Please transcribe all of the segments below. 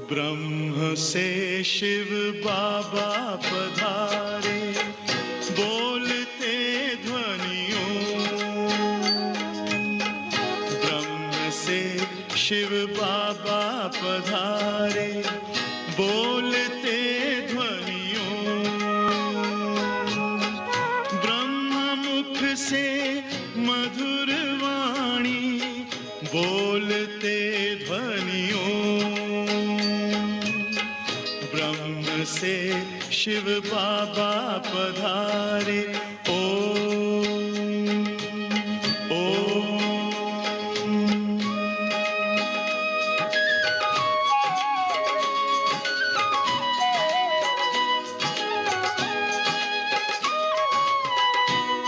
ब्रह्म से शिव बाबा पधारे, बोलते ध्वनियों। ब्रह्म से शिव बाबा पधारे, बोलते ध्वनियों। ब्रह्म मुख से मधुर वाणी, बोलते ध्वनियों। ब्रह्म से शिव बाबा पधारे, ओम ओम।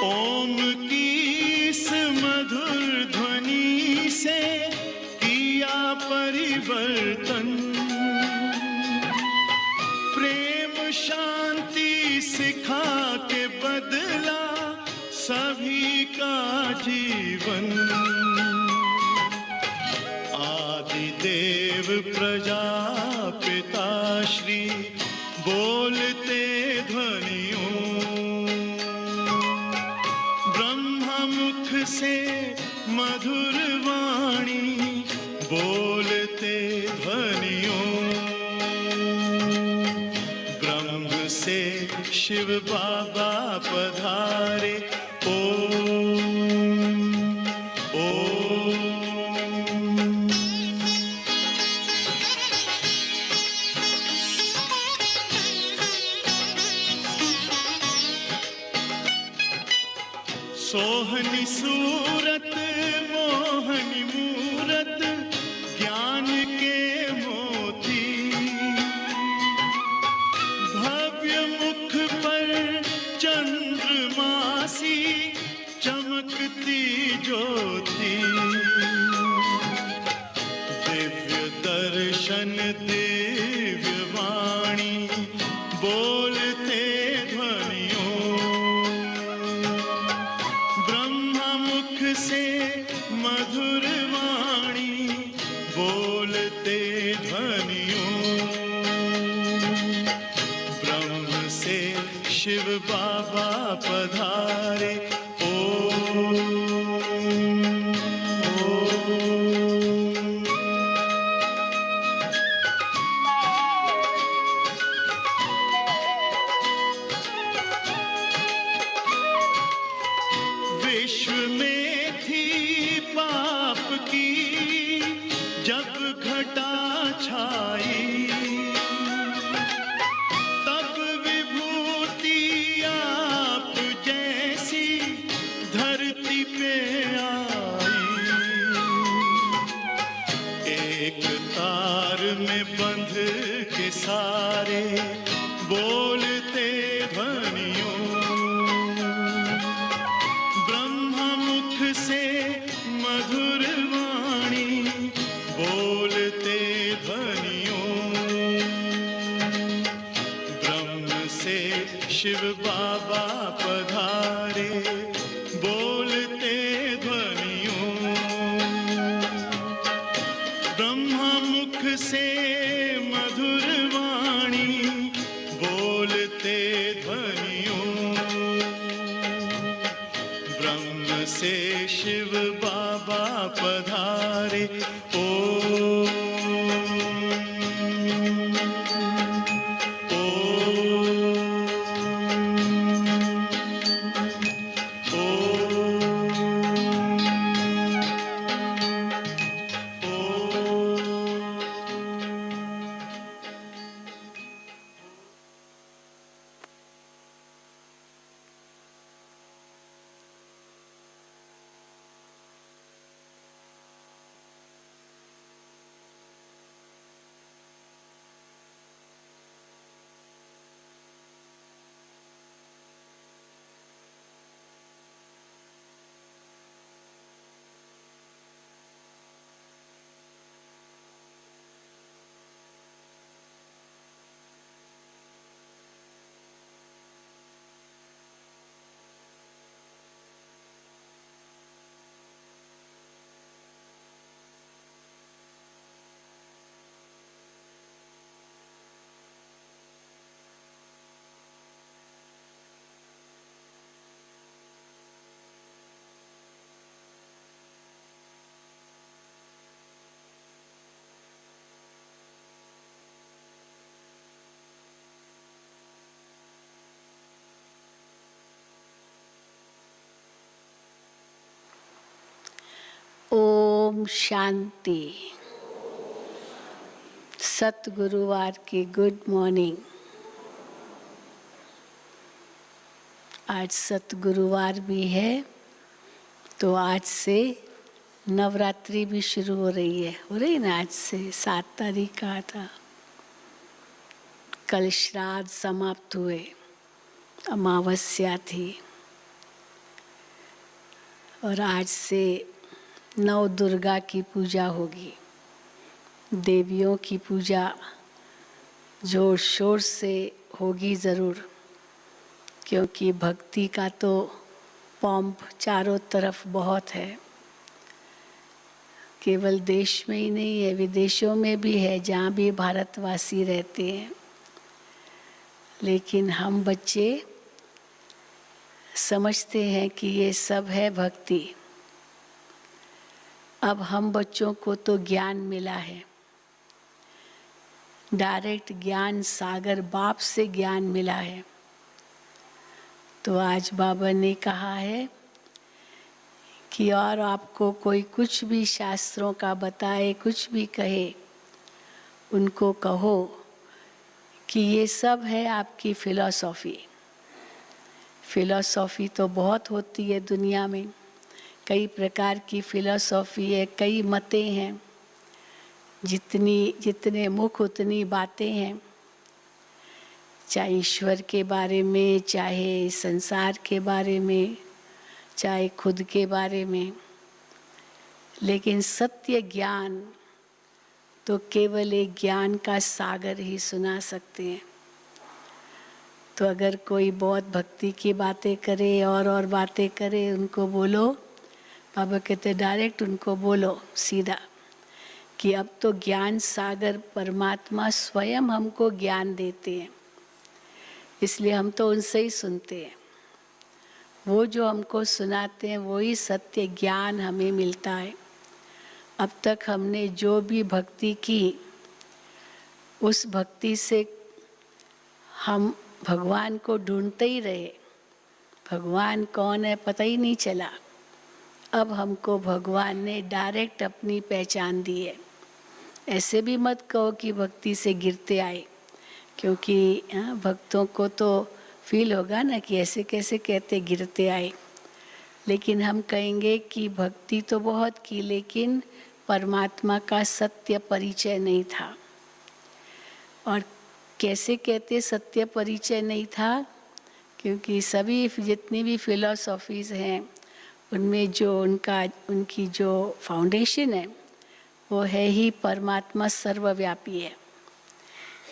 ओम की इस मधुर ध्वनि से किया परिवर्तन, शांति सिखा के बदला सभी का जीवन। आदि देव प्रजापिता श्री, बोलते ध्वनियों। ब्रह्म मुख से मधुर वाणी, बोलते ध्वनियों। से शिव बाबा पधारे, ओम ओम। सोहनी सूरत मोहनी मूरत, ज्ञान के मोती। मुख पर चंद्रमासी, चमकती ज्योति। दिव्य दर्शन दिव्य वाणी, बोलते ध्वनियों। ब्रह्म मुख से मधुर वाणी, बोलते ध्वनियों। शिव बाबा पधारे, ओम ओम। विश्व में थी पाप की जब घटा छाई, में बंध के सारे, बोलते ध्वनियों। ब्रह्म मुख से मधुर वाणी, बोलते ध्वनियों। ब्रह्म से शिव बाबा पधारे, बोलते ध्वनियों। ब्रह्म मुख से मधुर वाणी, बोलते ध्वनियों। ब्रह्म से शिव बाबा पधारे, ओम शांति। सतगुरुवार की गुड मॉर्निंग। आज सतगुरुवार भी है, तो आज से नवरात्रि भी शुरू हो रही है। हो रही ना, आज से 7 तारीख का था। कल श्राद्ध समाप्त हुए, अमावस्या थी, और आज से नव दुर्गा की पूजा होगी। देवियों की पूजा जोर शोर से होगी ज़रूर, क्योंकि भक्ति का तो पंप चारों तरफ बहुत है। केवल देश में ही नहीं है, विदेशों में भी है, जहाँ भी भारतवासी रहते हैं। लेकिन हम बच्चे समझते हैं कि ये सब है भक्ति। अब हम बच्चों को तो ज्ञान मिला है, डायरेक्ट ज्ञान सागर बाप से ज्ञान मिला है। तो आज बाबा ने कहा है कि और आपको कोई कुछ भी शास्त्रों का बताए, कुछ भी कहे, उनको कहो कि ये सब है आपकी फिलॉसॉफी। फिलॉसॉफी तो बहुत होती है दुनिया में, कई प्रकार की फिलॉसॉफी है, कई मतें हैं, जितने मुख उतनी बातें हैं, चाहे ईश्वर के बारे में, चाहे संसार के बारे में, चाहे खुद के बारे में। लेकिन सत्य ज्ञान तो केवल एक ज्ञान का सागर ही सुना सकते हैं। तो अगर कोई बहुत भक्ति की बातें करे और बातें करे, उनको बोलो, बाबा कहते डायरेक्ट उनको बोलो सीधा कि अब तो ज्ञान सागर परमात्मा स्वयं हमको ज्ञान देते हैं, इसलिए हम तो उनसे ही सुनते हैं। वो जो हमको सुनाते हैं वही सत्य ज्ञान हमें मिलता है। अब तक हमने जो भी भक्ति की, उस भक्ति से हम भगवान को ढूंढते ही रहे। भगवान कौन है पता ही नहीं चला। अब हमको भगवान ने डायरेक्ट अपनी पहचान दी है। ऐसे भी मत कहो कि भक्ति से गिरते आए, क्योंकि भक्तों को तो फील होगा ना कि ऐसे कैसे कहते गिरते आए। लेकिन हम कहेंगे कि भक्ति तो बहुत की, लेकिन परमात्मा का सत्य परिचय नहीं था। और कैसे कहते सत्य परिचय नहीं था? क्योंकि सभी जितनी भी फिलॉसॉफीज़ हैं, उनमें जो उनकी जो फाउंडेशन है, वो है ही परमात्मा सर्वव्यापी है,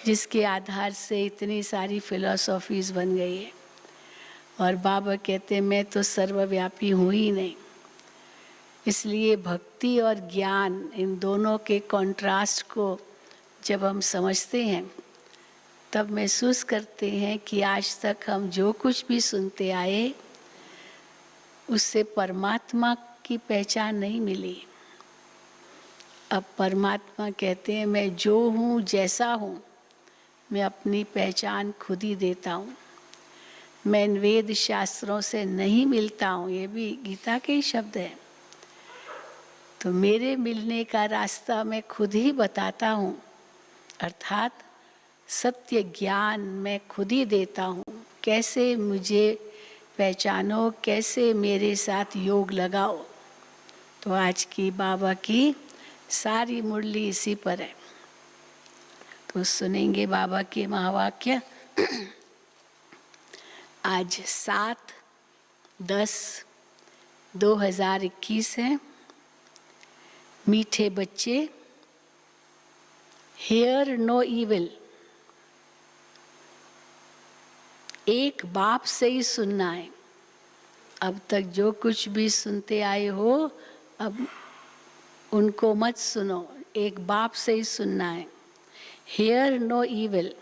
जिसके आधार से इतनी सारी फिलॉसॉफीज़ बन गई है। और बाबा कहते मैं तो सर्वव्यापी हूँ ही नहीं। इसलिए भक्ति और ज्ञान, इन दोनों के कॉन्ट्रास्ट को जब हम समझते हैं, तब महसूस करते हैं कि आज तक हम जो कुछ भी सुनते आए, उससे परमात्मा की पहचान नहीं मिली। अब परमात्मा कहते हैं मैं जो हूँ, जैसा हूँ, मैं अपनी पहचान खुद ही देता हूँ। मैं वेद शास्त्रों से नहीं मिलता हूँ, ये भी गीता के ही शब्द हैं। तो मेरे मिलने का रास्ता मैं खुद ही बताता हूँ, अर्थात सत्य ज्ञान मैं खुद ही देता हूँ। कैसे मुझे पहचानो, कैसे मेरे साथ योग लगाओ। तो आज की बाबा की सारी मुरली इसी पर है। तो सुनेंगे बाबा के महावाक्य। आज 7/10/2021 है। मीठे बच्चे, हियर नो इविल। एक बाप से ही सुनना है। अब तक जो कुछ भी सुनते आए हो, अब उनको मत सुनो, एक बाप से ही सुनना है। हियर नो इविल,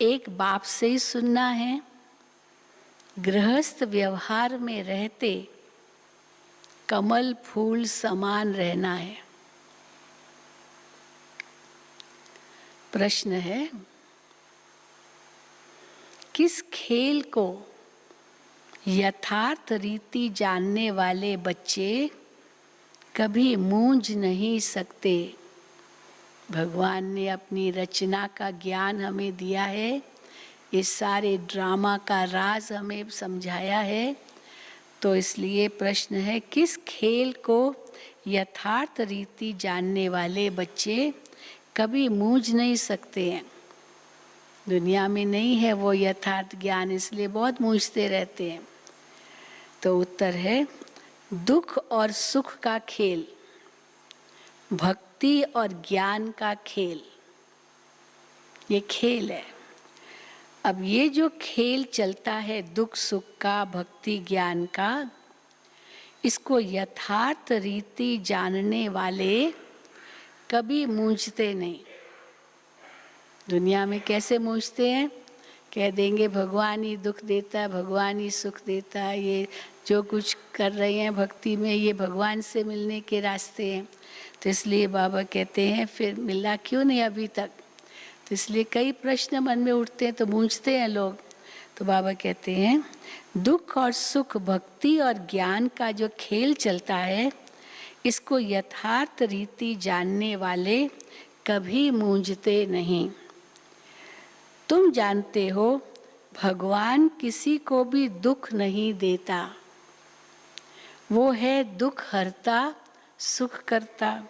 एक बाप से ही सुनना है। गृहस्थ व्यवहार में रहते कमल फूल समान रहना है। प्रश्न है, किस खेल को यथार्थ रीति जानने वाले बच्चे कभी मूंझ नहीं सकते। भगवान ने अपनी रचना का ज्ञान हमें दिया है, इस सारे ड्रामा का राज हमें समझाया है। तो इसलिए प्रश्न है, किस खेल को यथार्थ रीति जानने वाले बच्चे कभी मूंझ नहीं सकते हैं? दुनिया में नहीं है वो यथार्थ ज्ञान, इसलिए बहुत मूंझते रहते हैं। तो उत्तर है दुख और सुख का खेल, भक्ति और ज्ञान का खेल, ये खेल है। अब ये जो खेल चलता है दुख सुख का, भक्ति ज्ञान का, इसको यथार्थ रीति जानने वाले कभी मूंझते नहीं। दुनिया में कैसे मूंझते हैं? कह देंगे भगवान ही दुख देता है, भगवान ही सुख देता है, ये जो कुछ कर रहे हैं भक्ति में ये भगवान से मिलने के रास्ते हैं। तो इसलिए बाबा कहते हैं फिर मिला क्यों नहीं अभी तक? तो इसलिए कई प्रश्न मन में उठते हैं, तो मूंझते हैं लोग। तो बाबा कहते हैं दुख और सुख, भक्ति और ज्ञान का जो खेल चलता है, इसको यथार्थ रीति जानने वाले कभी मूंझते नहीं। तुम जानते हो भगवान किसी को भी दुख नहीं देता, वो है दुख हरता सुख करता।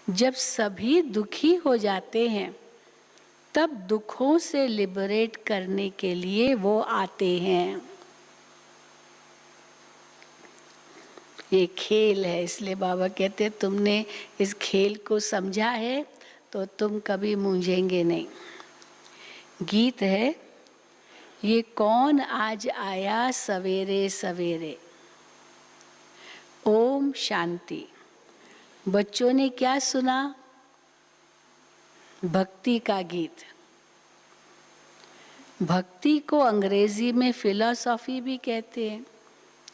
जब सभी दुखी हो जाते हैं तब दुखों से लिबरेट करने के लिए वो आते हैं। ये खेल है, इसलिए बाबा कहते हैं तुमने इस खेल को समझा है तो तुम कभी मूंझेंगे नहीं। गीत है, ये कौन आज आया सवेरे सवेरे। ओम शांति। बच्चों ने क्या सुना? भक्ति का गीत। भक्ति को अंग्रेजी में फिलॉसफी भी कहते हैं।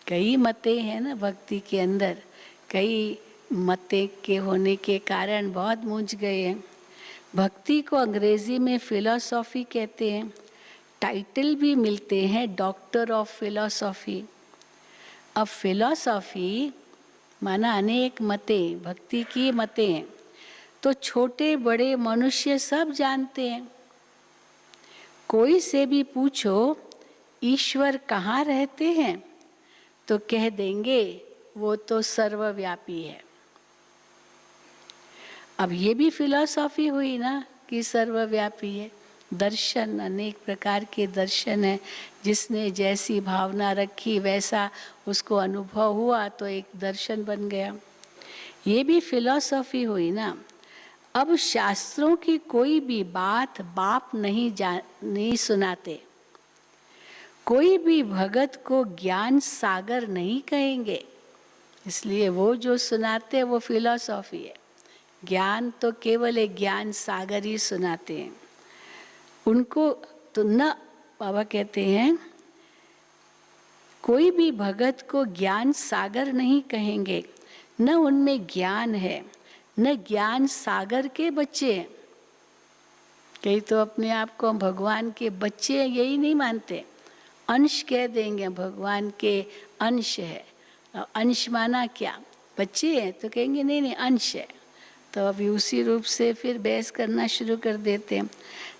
कई मतें हैं ना भक्ति के अंदर, कई मतें के होने के कारण बहुत मूंझ गए हैं। भक्ति को अंग्रेजी में फिलॉसफी कहते हैं। टाइटल भी मिलते हैं डॉक्टर ऑफ फिलॉसफी। अब फिलॉसफी माना अनेक मतें, भक्ति की मतें हैं, तो छोटे बड़े मनुष्य सब जानते हैं। कोई से भी पूछो ईश्वर कहाँ रहते हैं तो कह देंगे वो तो सर्वव्यापी है। अब ये भी फिलॉसफी हुई ना कि सर्वव्यापी है। दर्शन, अनेक प्रकार के दर्शन है, जिसने जैसी भावना रखी वैसा उसको अनुभव हुआ तो एक दर्शन बन गया। ये भी फिलॉसफी हुई ना। अब शास्त्रों की कोई भी बात बाप नहीं सुनाते, कोई भी भगत को ज्ञान सागर नहीं कहेंगे, इसलिए वो जो सुनाते हैं वो फिलॉसफी है। ज्ञान तो केवल एक ज्ञान सागर ही सुनाते हैं। उनको तो न, बाबा कहते हैं कोई भी भगत को ज्ञान सागर नहीं कहेंगे, न उनमें ज्ञान है, न ज्ञान सागर के बच्चे हैं। कई तो अपने आप को भगवान के बच्चे हैं यही नहीं मानते, अंश कह देंगे भगवान के अंश है। अंश माना क्या? बच्चे हैं तो कहेंगे नहीं नहीं अंश है, तो अभी उसी रूप से फिर बहस करना शुरू कर देते हैं।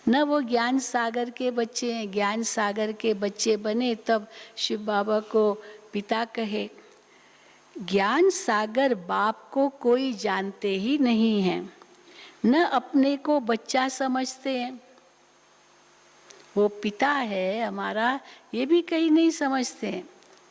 न वो ज्ञान सागर के बच्चे हैं, ज्ञान सागर के बच्चे बने तब शिव बाबा को पिता कहे। ज्ञान सागर बाप को कोई जानते ही नहीं है, न अपने को बच्चा समझते हैं। वो पिता है हमारा ये भी कहीं नहीं समझते हैं,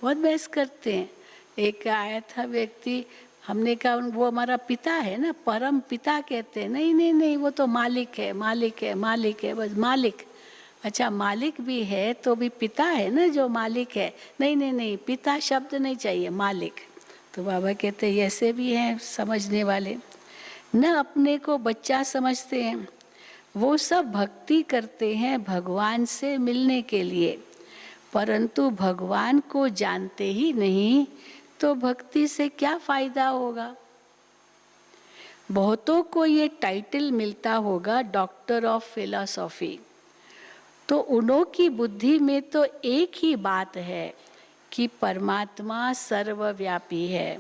बहुत बहस करते हैं। एक आया था व्यक्ति, हमने कहा वो हमारा पिता है ना, परम पिता कहते हैं। नहीं नहीं नहीं, वो तो मालिक है, मालिक है, मालिक है, बस मालिक। अच्छा मालिक भी है तो भी पिता है ना जो मालिक है। नहीं नहीं नहीं, पिता शब्द नहीं चाहिए, मालिक। तो बाबा कहते हैं ऐसे भी हैं समझने वाले, न अपने को बच्चा समझते हैं। वो सब भक्ति करते हैं भगवान से मिलने के लिए, परंतु भगवान को जानते ही नहीं, तो भक्ति से क्या फायदा होगा। बहुतों को ये टाइटल मिलता होगा डॉक्टर ऑफ फिलॉसफी, तो उन्हों की बुद्धि में तो एक ही बात है कि परमात्मा सर्वव्यापी है।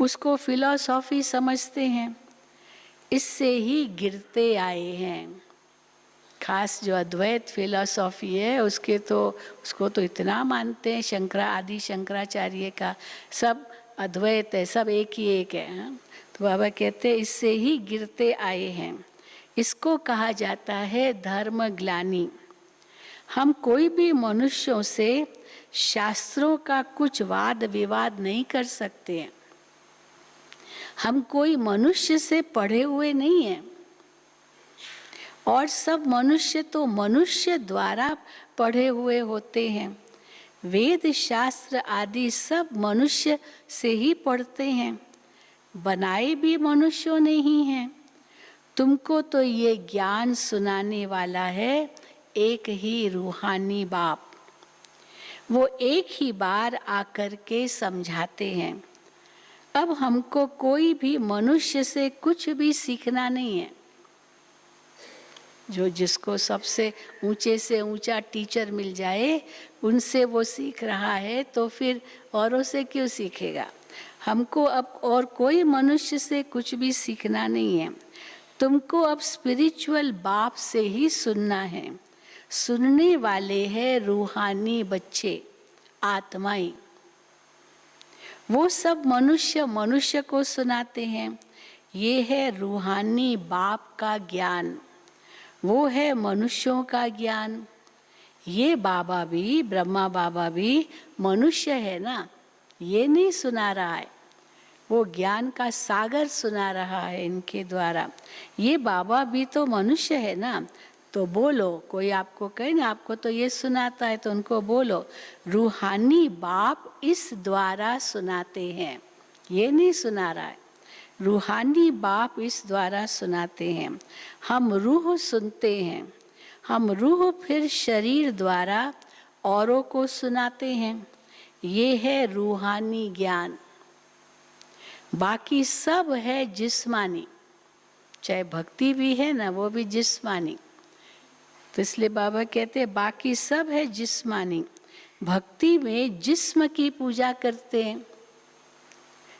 उसको फिलॉसफी समझते हैं, इससे ही गिरते आए हैं। खास जो अद्वैत फिलॉसफी है उसको तो इतना मानते हैं, आदि शंकराचार्य का सब अद्वैत है, सब एक ही एक है। तो बाबा कहते हैं इससे ही गिरते आए हैं। इसको कहा जाता है धर्म ग्लानि। हम कोई भी मनुष्यों से शास्त्रों का कुछ वाद विवाद नहीं कर सकते हैं। हम कोई मनुष्य से पढ़े हुए नहीं हैं, और सब मनुष्य तो मनुष्य द्वारा पढ़े हुए होते हैं। वेद शास्त्र आदि सब मनुष्य से ही पढ़ते हैं, बनाए भी मनुष्यों ने ही हैं। तुमको तो ये ज्ञान सुनाने वाला है एक ही रूहानी बाप। वो एक ही बार आकर के समझाते हैं। अब हमको कोई भी मनुष्य से कुछ भी सीखना नहीं है। जो जिसको सबसे ऊंचे से ऊंचा टीचर मिल जाए उनसे वो सीख रहा है, तो फिर औरों से क्यों सीखेगा। हमको अब और कोई मनुष्य से कुछ भी सीखना नहीं है। तुमको अब स्पिरिचुअल बाप से ही सुनना है। सुनने वाले हैं रूहानी बच्चे, आत्माएं। वो सब मनुष्य को सुनाते हैं। ये है रूहानी बाप का ज्ञान, वो है मनुष्यों का ज्ञान। ये बाबा भी, ब्रह्मा बाबा भी मनुष्य है ना, ये नहीं सुना रहा है, वो ज्ञान का सागर सुना रहा है इनके द्वारा। ये बाबा भी तो मनुष्य है ना, तो बोलो। कोई आपको कहे ना आपको तो ये सुनाता है, तो उनको बोलो रूहानी बाप इस द्वारा सुनाते हैं, ये नहीं सुना रहा है। रूहानी बाप इस द्वारा सुनाते हैं। हम रूह सुनते हैं, हम रूह फिर शरीर द्वारा औरों को सुनाते हैं। ये है रूहानी ज्ञान। बाकी सब है जिस्मानी, चाहे भक्ति भी है ना, वो भी जिस्मानी। तो इसलिए बाबा कहते हैं बाकी सब है जिस्मानी। भक्ति में जिस्म की पूजा करते हैं,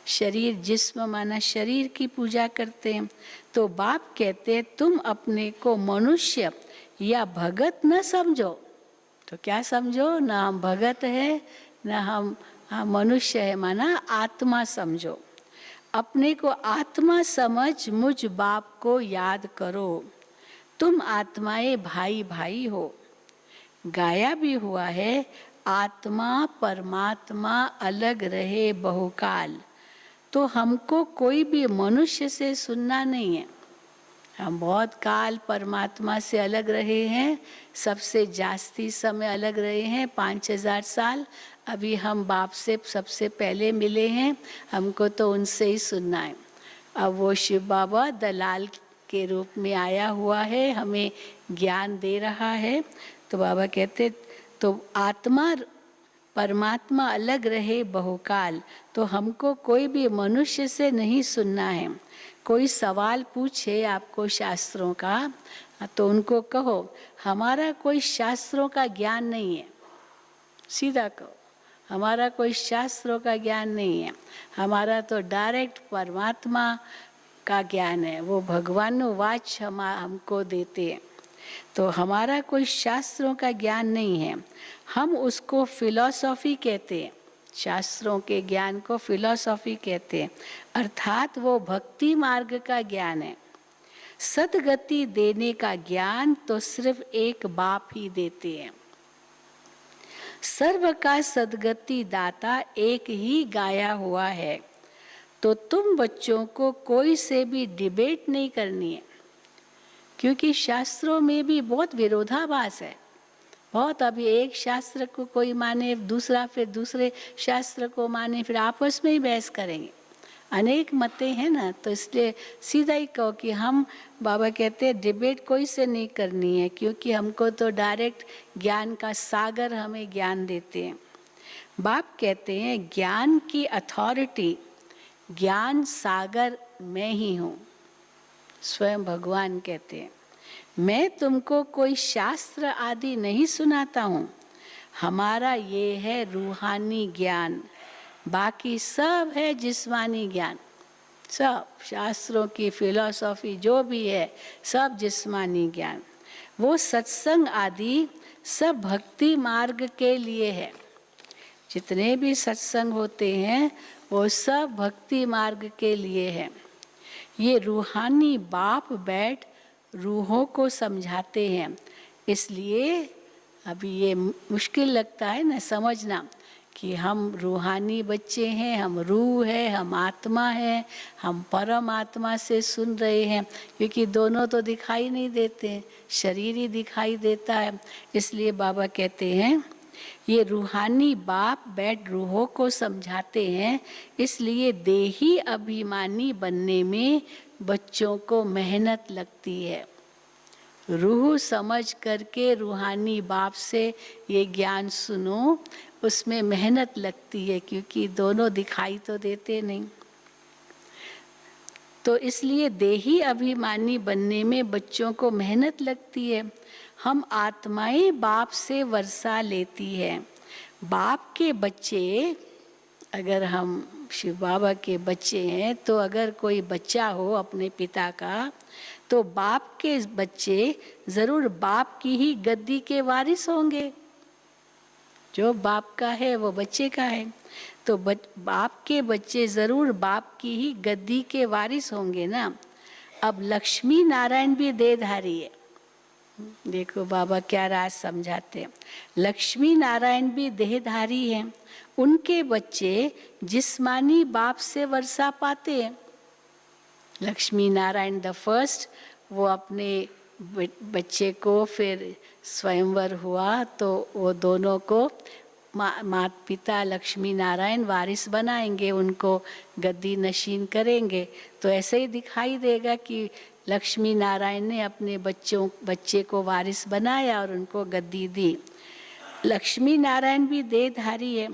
शरीर जिस्म माना शरीर की पूजा करते हैं। तो बाप कहते हैं तुम अपने को मनुष्य या भगत न समझो। तो क्या समझो, ना हम भगत है ना हम मनुष्य है, माना आत्मा समझो। अपने को आत्मा समझ मुझ बाप को याद करो। तुम आत्माएं भाई भाई हो। गाया भी हुआ है आत्मा परमात्मा अलग रहे बहुकाल। तो हमको कोई भी मनुष्य से सुनना नहीं है। हम बहुत काल परमात्मा से अलग रहे हैं, सबसे जास्ती समय अलग रहे हैं, 5000 साल। अभी हम बाप से सबसे पहले मिले हैं, हमको तो उनसे ही सुनना है। अब वो शिव बाबा दलाल के रूप में आया हुआ है, हमें ज्ञान दे रहा है। तो बाबा कहते तो आत्मा परमात्मा अलग रहे बहुकाल। तो हमको कोई भी मनुष्य से नहीं सुनना है। कोई सवाल पूछे आपको शास्त्रों का, तो उनको कहो हमारा कोई शास्त्रों का ज्ञान नहीं है। सीधा कहो हमारा कोई शास्त्रों का ज्ञान नहीं है, हमारा तो डायरेक्ट परमात्मा का ज्ञान है। वो भगवान वाच हमको देते हैं। तो हमारा कोई शास्त्रों का ज्ञान नहीं है, हम उसको फिलॉसफी कहते हैं। शास्त्रों के ज्ञान को फिलॉसफी कहते हैं, अर्थात वो भक्ति मार्ग का ज्ञान है। सदगति देने का ज्ञान तो सिर्फ एक बाप ही देते हैं। सर्व का सदगति दाता एक ही गाया हुआ है। तो तुम बच्चों को कोई से भी डिबेट नहीं करनी है, क्योंकि शास्त्रों में भी बहुत विरोधाभास है। बहुत, अभी एक शास्त्र को कोई माने, दूसरा फिर दूसरे शास्त्र को माने, फिर आपस में ही बहस करेंगे। अनेक मतें हैं ना, तो इसलिए सीधा ही कहो कि हम, बाबा कहते हैं डिबेट कोई से नहीं करनी है, क्योंकि हमको तो डायरेक्ट ज्ञान का सागर हमें ज्ञान देते हैं। बाप कहते हैं ज्ञान की अथॉरिटी, ज्ञान सागर मैं ही हूँ। स्वयं भगवान कहते हैं मैं तुमको कोई शास्त्र आदि नहीं सुनाता हूँ, हमारा ये है रूहानी ज्ञान। बाकी सब है जिस्मानी ज्ञान, सब शास्त्रों की फिलॉसफी जो भी है सब जिस्मानी ज्ञान। वो सत्संग आदि सब भक्ति मार्ग के लिए है। जितने भी सत्संग होते हैं वो सब भक्ति मार्ग के लिए है। ये रूहानी बाप बैठ रूहों को समझाते हैं। इसलिए अभी ये मुश्किल लगता है ना समझना कि हम रूहानी बच्चे हैं, हम रूह है, हम आत्मा है, हम परमात्मा से सुन रहे हैं, क्योंकि दोनों तो दिखाई नहीं देते, शरीर ही दिखाई देता है। इसलिए बाबा कहते हैं ये रूहानी बाप बैठ रूहों को समझाते हैं। इसलिए देही अभिमानी बनने में बच्चों को मेहनत लगती है। रूह समझ करके रूहानी बाप से ये ज्ञान सुनो, उसमें मेहनत लगती है, क्योंकि दोनों दिखाई तो देते नहीं। तो इसलिए देही अभिमानी बनने में बच्चों को मेहनत लगती है। हम आत्माएं बाप से वर्षा लेती है। बाप के बच्चे, अगर हम शिव बाबा के बच्चे हैं, तो अगर कोई बच्चा हो अपने पिता का, तो बाप के बच्चे जरूर बाप की ही गद्दी के वारिस होंगे। जो बाप का है वो बच्चे का है, तो बाप के बच्चे जरूर बाप की ही गद्दी के वारिस होंगे ना। अब लक्ष्मी नारायण भी देहधारी है। देखो बाबा क्या राज समझाते हैं। लक्ष्मी नारायण भी देहधारी हैं। उनके बच्चे जिस्मानी बाप से वर्षा पाते हैं। लक्ष्मी नारायण द फर्स्ट, वो अपने बच्चे को फिर स्वयंवर हुआ तो वो दोनों को माता पिता लक्ष्मी नारायण वारिस बनाएंगे, उनको गद्दी नशीन करेंगे। तो ऐसे ही दिखाई देगा कि लक्ष्मी नारायण ने अपने बच्चे को वारिस बनाया और उनको गद्दी दी। लक्ष्मी नारायण भी देहधारी है।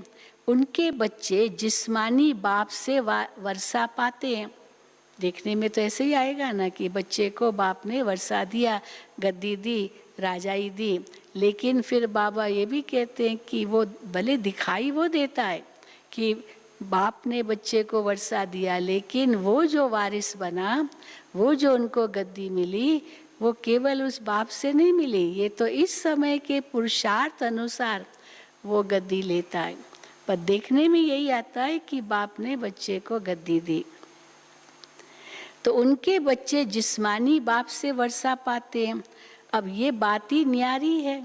उनके बच्चे जिस्मानी बाप से वर्षा पाते हैं। देखने में तो ऐसे ही आएगा ना कि बच्चे को बाप ने वर्षा दिया, गद्दी दी, राजाई दी। लेकिन फिर बाबा ये भी कहते हैं कि वो भले दिखाई वो देता है कि बाप ने बच्चे को वर्षा दिया, लेकिन वो जो वारिस बना, वो जो उनको गद्दी मिली, वो केवल उस बाप से नहीं मिली। ये तो इस समय के पुरुषार्थ अनुसार वो गद्दी लेता है, पर देखने में यही आता है कि बाप ने बच्चे को गद्दी दी। तो उनके बच्चे जिस्मानी बाप से वर्षा पाते हैं। अब ये बात ही न्यारी है,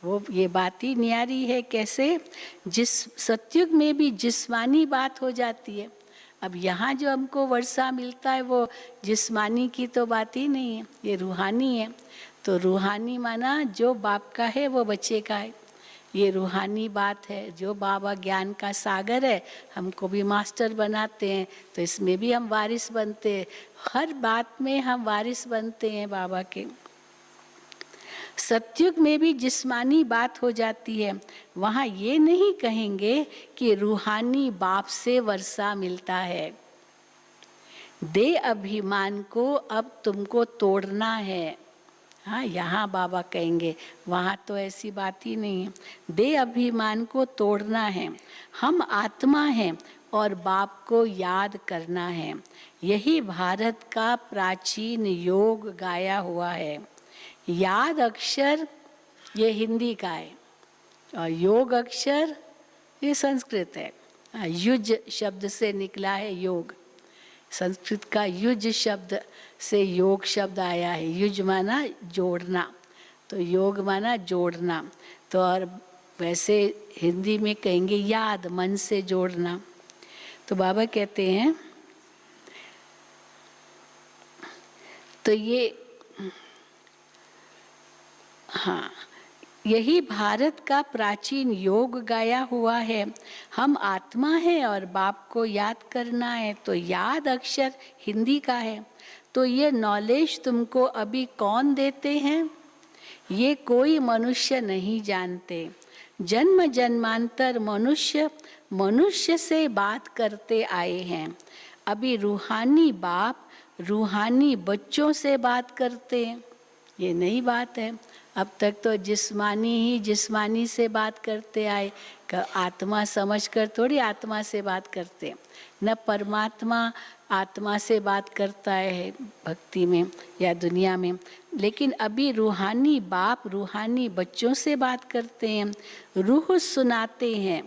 वो ये बात ही न्यारी है। कैसे? जिस सतयुग में भी जिस्मानी बात हो जाती है। अब यहाँ जो हमको वर्षा मिलता है वो जिस्मानी की तो बात ही नहीं है, ये रूहानी है। तो रूहानी माना जो बाप का है वो बच्चे का है, ये रूहानी बात है। जो बाबा ज्ञान का सागर है, हमको भी मास्टर बनाते हैं, तो इसमें भी हम वारिस बनते हैं। हर बात में हम वारिस बनते हैं बाबा के। सतयुग में भी जिस्मानी बात हो जाती है। वहाँ ये नहीं कहेंगे कि रूहानी बाप से वर्षा मिलता है। दे अभिमान को अब तुमको तोड़ना है। हाँ, यहाँ बाबा कहेंगे, वहाँ तो ऐसी बात ही नहीं है। दे अभिमान को तोड़ना है। हम आत्मा हैं और बाप को याद करना है। यही भारत का प्राचीन योग गाया हुआ है। याद अक्षर ये हिंदी का है और योग अक्षर ये संस्कृत है। युज शब्द से निकला है योग। संस्कृत का युज शब्द से योग शब्द आया है। युज माना जोड़ना, तो योग माना जोड़ना। तो और वैसे हिंदी में कहेंगे याद, मन से जोड़ना। तो बाबा कहते हैं, तो ये हाँ, यही भारत का प्राचीन योग गाया हुआ है। हम आत्मा हैं और बाप को याद करना है। तो याद अक्षर हिंदी का है। तो ये नॉलेज तुमको अभी कौन देते हैं? ये कोई मनुष्य नहीं जानते। जन्म जन्मांतर मनुष्य मनुष्य से बात करते आए हैं। अभी रूहानी बाप रूहानी बच्चों से बात करते हैं। ये नई बात है। अब तक तो जिस्मानी ही जिस्मानी से बात करते आए, आत्मा समझकर थोड़ी आत्मा से बात करते, न परमात्मा आत्मा से बात करता है भक्ति में या दुनिया में। लेकिन अभी रूहानी बाप रूहानी बच्चों से बात करते हैं, रूह सुनाते हैं,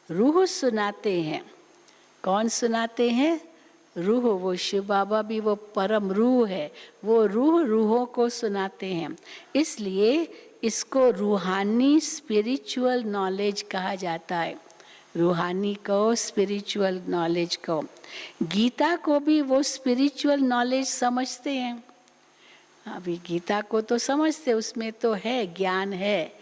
रूह सुनाते हैं। कौन सुनाते हैं? रूह। वो शिव बाबा भी वो परम रूह है, वो रूह रूहों को सुनाते हैं। इसलिए इसको रूहानी स्पिरिचुअल नॉलेज कहा जाता है। रूहानी को, स्पिरिचुअल नॉलेज को। गीता को भी वो स्पिरिचुअल नॉलेज समझते हैं। अभी गीता को तो समझते, उसमें तो है, ज्ञान है,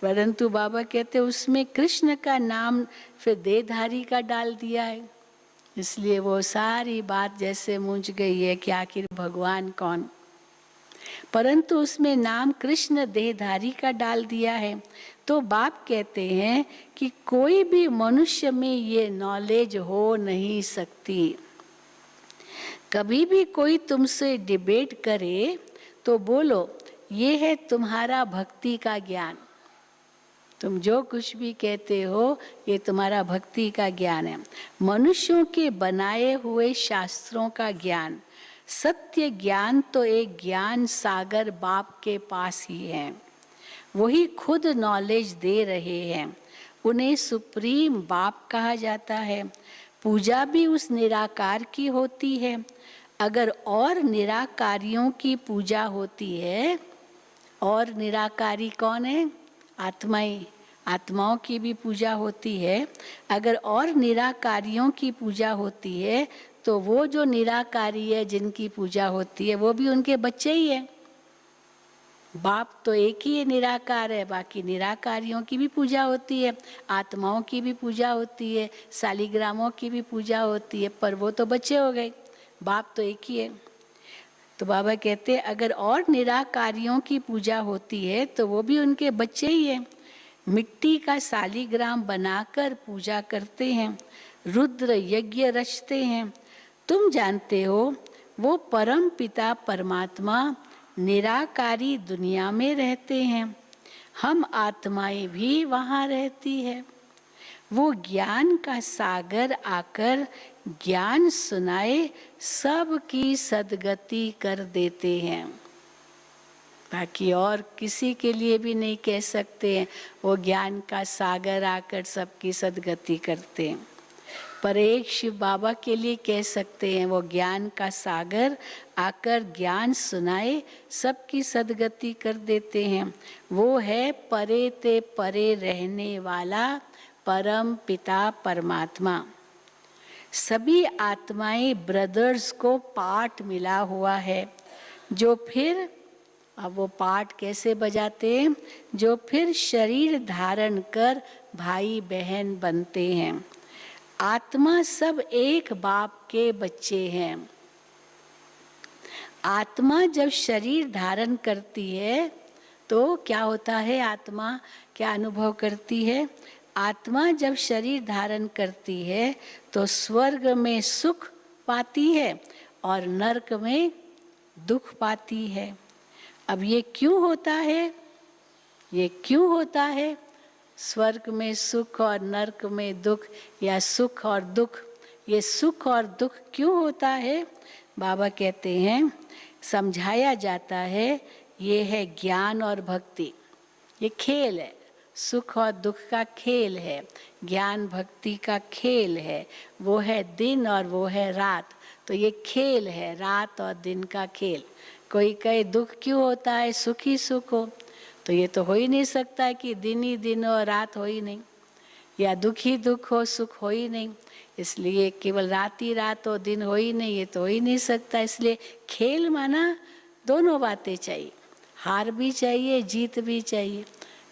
परंतु बाबा कहते उसमें कृष्ण का नाम फिर देहधारी का डाल दिया है, इसलिए वो सारी बात जैसे मूंझ गई है कि आखिर भगवान कौन। परंतु उसमें नाम कृष्ण देहधारी का डाल दिया है। तो बाप कहते हैं कि कोई भी मनुष्य में ये नॉलेज हो नहीं सकती। कभी भी कोई तुमसे डिबेट करे तो बोलो ये है तुम्हारा भक्ति का ज्ञान। तुम जो कुछ भी कहते हो ये तुम्हारा भक्ति का ज्ञान है, मनुष्यों के बनाए हुए शास्त्रों का ज्ञान। सत्य ज्ञान तो एक ज्ञान सागर बाप के पास ही है, वही खुद नॉलेज दे रहे हैं। उन्हें सुप्रीम बाप कहा जाता है। पूजा भी उस निराकार की होती है। अगर और निराकारियों की पूजा होती है, और निराकारी कौन है? आत्माएं। आत्माओं की भी पूजा होती है। अगर और निराकारियों की पूजा होती है तो वो जो निराकारी है जिनकी पूजा होती है वो भी उनके बच्चे ही है। बाप तो एक ही निराकार है, बाकी निराकारियों की भी पूजा होती है, आत्माओं की भी पूजा होती है, शालिग्रामों की भी पूजा होती है, पर वो तो बच्चे हो गए, बाप तो एक ही है। तो बाबा कहते हैं अगर और निराकारियों की पूजा होती है तो वो भी उनके बच्चे ही हैं। मिट्टी का शालिग्राम बनाकर पूजा करते हैं, रुद्र यज्ञ रचते हैं। तुम जानते हो वो परम पिता परमात्मा निराकारी दुनिया में रहते हैं, हम आत्माएं भी वहाँ रहती है। वो ज्ञान का सागर आकर ज्ञान सुनाए सबकी सदगति कर देते हैं। बाकी और किसी के लिए भी नहीं कह सकते हैं, वो ज्ञान का सागर आकर सबकी सदगति करते हैं। पर एक शिव बाबा के लिए कह सकते हैं, वो ज्ञान का सागर आकर ज्ञान सुनाए सबकी सदगति कर देते हैं। वो है परे ते परे रहने वाला परम पिता परमात्मा। सभी आत्माएं ब्रदर्स को पाठ मिला हुआ है, जो फिर अब वो पाठ कैसे बजाते हैं? जो फिर शरीर धारण कर भाई बहन बनते हैं। आत्मा सब एक बाप के बच्चे हैं। आत्मा जब शरीर धारण करती है तो क्या होता है? आत्मा क्या अनुभव करती है? आत्मा जब शरीर धारण करती है तो स्वर्ग में सुख पाती है और नरक में दुख पाती है। अब ये क्यों होता है? ये क्यों होता है? स्वर्ग में सुख और नरक में दुख, या सुख और दुख, ये सुख और दुख क्यों होता है? बाबा कहते हैं, समझाया जाता है, ये है ज्ञान और भक्ति, ये खेल है। सुख और दुख का खेल है, ज्ञान भक्ति का खेल है। वो है दिन और वो है रात, तो ये खेल है, रात और दिन का खेल। कोई कहे दुख क्यों होता है, सुख ही सुख हो, तो ये तो हो ही नहीं सकता है कि दिन ही दिन हो रात हो ही नहीं, या दुख ही दुख हो सुख हो ही नहीं। इसलिए केवल रात ही रात हो दिन हो ही नहीं, ये तो हो ही नहीं सकता। इसलिए खेल माना दोनों बातें चाहिए, हार भी चाहिए जीत भी चाहिए,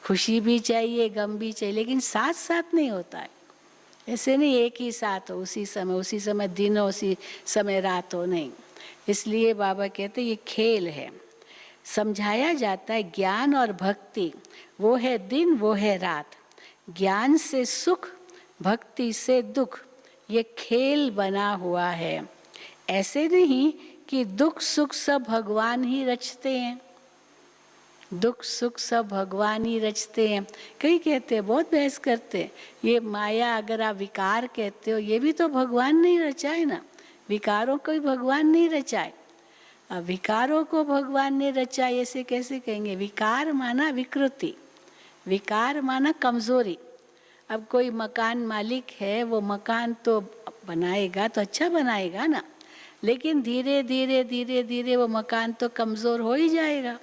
खुशी भी चाहिए गम भी चाहिए, लेकिन साथ साथ नहीं होता है। ऐसे नहीं एक ही साथ हो, उसी समय दिन हो उसी समय रात हो, नहीं। इसलिए बाबा कहते ये खेल है। समझाया जाता है ज्ञान और भक्ति, वो है दिन वो है रात। ज्ञान से सुख, भक्ति से दुख, ये खेल बना हुआ है। ऐसे नहीं कि दुख सुख सब भगवान ही रचते हैं। दुख सुख सब भगवान ही रचते हैं। कई कहते हैं, बहुत बहस करते हैं, ये माया अगर आप विकार कहते हो, ये भी तो भगवान नहीं रचा है ना, विकारों को भी भगवान नहीं रचा है। अब विकारों को भगवान ने रचा, ऐसे कैसे कहेंगे? विकार माना विकृति, विकार माना कमजोरी। अब कोई मकान मालिक है, वो मकान तो बनाएगा तो अच्छा बनाएगा ना, लेकिन धीरे धीरे धीरे धीरे वो मकान तो कमज़ोर हो ही जाएगा।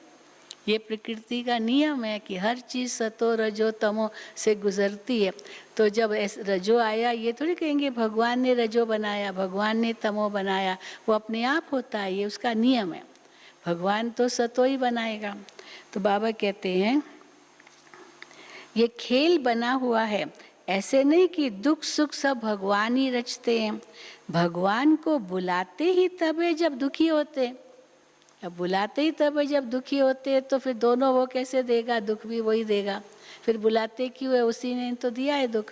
ये प्रकृति का नियम है कि हर चीज़ सतो रजो तमो से गुजरती है। तो जब रजो आया, ये थोड़ी कहेंगे भगवान ने रजो बनाया, भगवान ने तमो बनाया, वो अपने आप होता है, ये उसका नियम है। भगवान तो सतो ही बनाएगा। तो बाबा कहते हैं ये खेल बना हुआ है, ऐसे नहीं कि दुख सुख सब भगवान ही रचते हैं। भगवान को बुलाते ही तब है जब दुखी होते। अब बुलाते ही तब है जब दुखी होते, तो फिर दोनों वो कैसे देगा? दुख भी वही देगा। फिर बुलाते क्यों है? उसी ने तो दिया है दुख।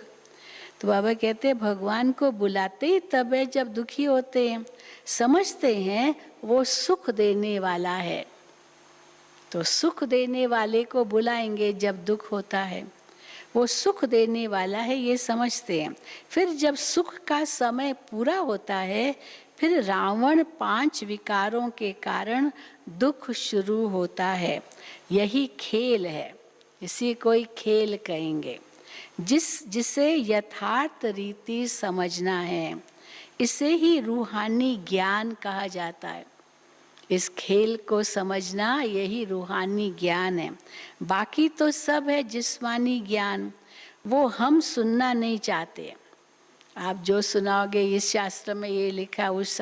तो बाबा कहते हैं भगवान को बुलाते ही तब है जब दुखी होते हैं। समझते हैं वो सुख देने वाला है, तो सुख देने वाले को बुलाएंगे जब दुख होता है। वो सुख देने वाला है, ये समझते हैं। फिर जब सुख का समय पूरा होता है, फिर रावण 5 विकारों के कारण दुख शुरू होता है। यही खेल है, इसी कोई खेल कहेंगे। जिसे यथार्थ रीति समझना है, इसे ही रूहानी ज्ञान कहा जाता है। इस खेल को समझना यही रूहानी ज्ञान है। बाकी तो सब है जिस्मानी ज्ञान, वो हम सुनना नहीं चाहते। आप जो सुनाओगे, इस शास्त्र में ये लिखा, उस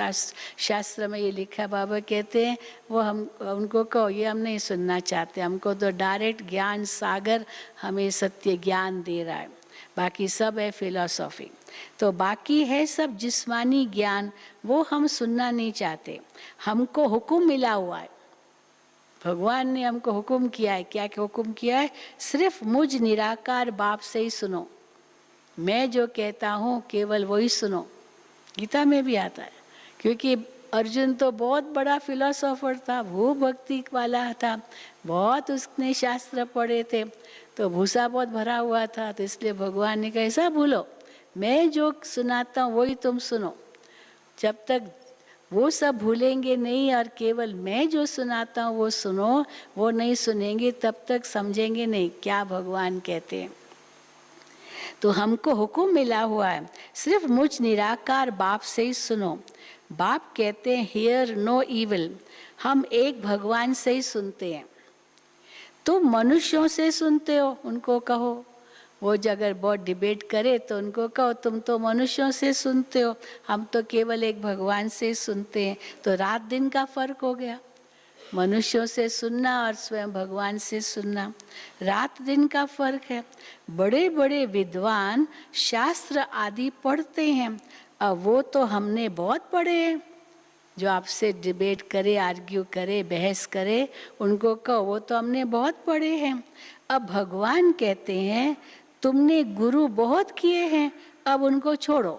शास्त्र में ये लिखा, बाबा कहते हैं वो हम उनको कहो, ये हम नहीं सुनना चाहते। हमको तो डायरेक्ट ज्ञान सागर हमें सत्य ज्ञान दे रहा है, बाकी सब है फिलॉसफी। तो बाकी है सब जिस्मानी ज्ञान, वो हम सुनना नहीं चाहते। हमको हुक्म मिला हुआ है, भगवान ने हमको हुक्म किया है। क्या हुक्म किया है? सिर्फ मुझ निराकार बाप से ही सुनो, मैं जो कहता हूँ केवल वही सुनो। गीता में भी आता है, क्योंकि अर्जुन तो बहुत बड़ा फिलोसोफर था, भू भक्ति वाला था, बहुत उसने शास्त्र पढ़े थे, तो भूसा बहुत भरा हुआ था। तो इसलिए भगवान ने कहा ऐसा भूलो, मैं जो सुनाता हूँ वही तुम सुनो। जब तक वो सब भूलेंगे नहीं और केवल मैं जो सुनाता हूँ वो सुनो, वो नहीं सुनेंगे, तब तक समझेंगे नहीं क्या भगवान कहते हैं। तो हमको हुक्म मिला हुआ है, सिर्फ मुझ निराकार बाप से ही सुनो। बाप कहते हैं हियर नो इविल, हम एक भगवान से ही सुनते हैं। तुम मनुष्यों से सुनते हो, उनको कहो। वो अगर बहुत डिबेट करे तो उनको कहो तुम तो मनुष्यों से सुनते हो, हम तो केवल एक भगवान से सुनते हैं। तो रात दिन का फर्क हो गया, मनुष्यों से सुनना और स्वयं भगवान से सुनना, रात दिन का फर्क है। बड़े बड़े विद्वान शास्त्र आदि पढ़ते हैं, अब वो तो हमने बहुत पढ़े हैं। जो आपसे डिबेट करे, आर्ग्यू करे, बहस करे, उनको कहो वो तो हमने बहुत पढ़े हैं। अब भगवान कहते हैं तुमने गुरु बहुत किए हैं, अब उनको छोड़ो।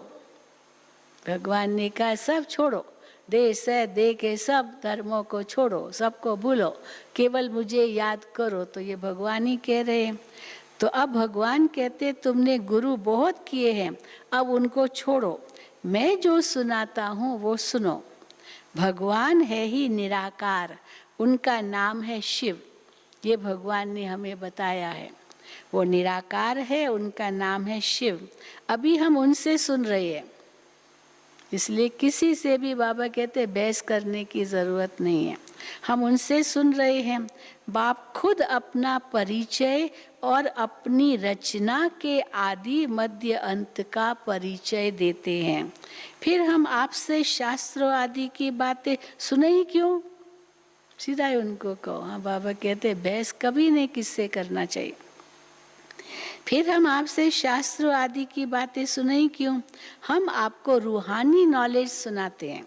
भगवान ने कहा सब छोड़ो, देश है दे के सब धर्मों को छोड़ो, सबको भूलो, केवल मुझे याद करो। तो ये भगवान ही कह रहे हैं। तो अब भगवान कहते तुमने गुरु बहुत किए हैं, अब उनको छोड़ो, मैं जो सुनाता हूँ वो सुनो। भगवान है ही निराकार, उनका नाम है शिव, ये भगवान ने हमें बताया है। वो निराकार है, उनका नाम है शिव। अभी हम उनसे सुन रहे हैं, इसलिए किसी से भी बाबा कहते बहस करने की ज़रूरत नहीं है, हम उनसे सुन रहे हैं। बाप खुद अपना परिचय और अपनी रचना के आदि मध्य अंत का परिचय देते हैं। फिर हम आपसे शास्त्रों आदि की बातें सुने ही क्यों? सीधा ही उनको कहो। हाँ, बाबा कहते बहस कभी नहीं किससे करना चाहिए। फिर हम आपसे शास्त्र आदि की बातें सुने ही क्यों? हम आपको रूहानी नॉलेज सुनाते हैं।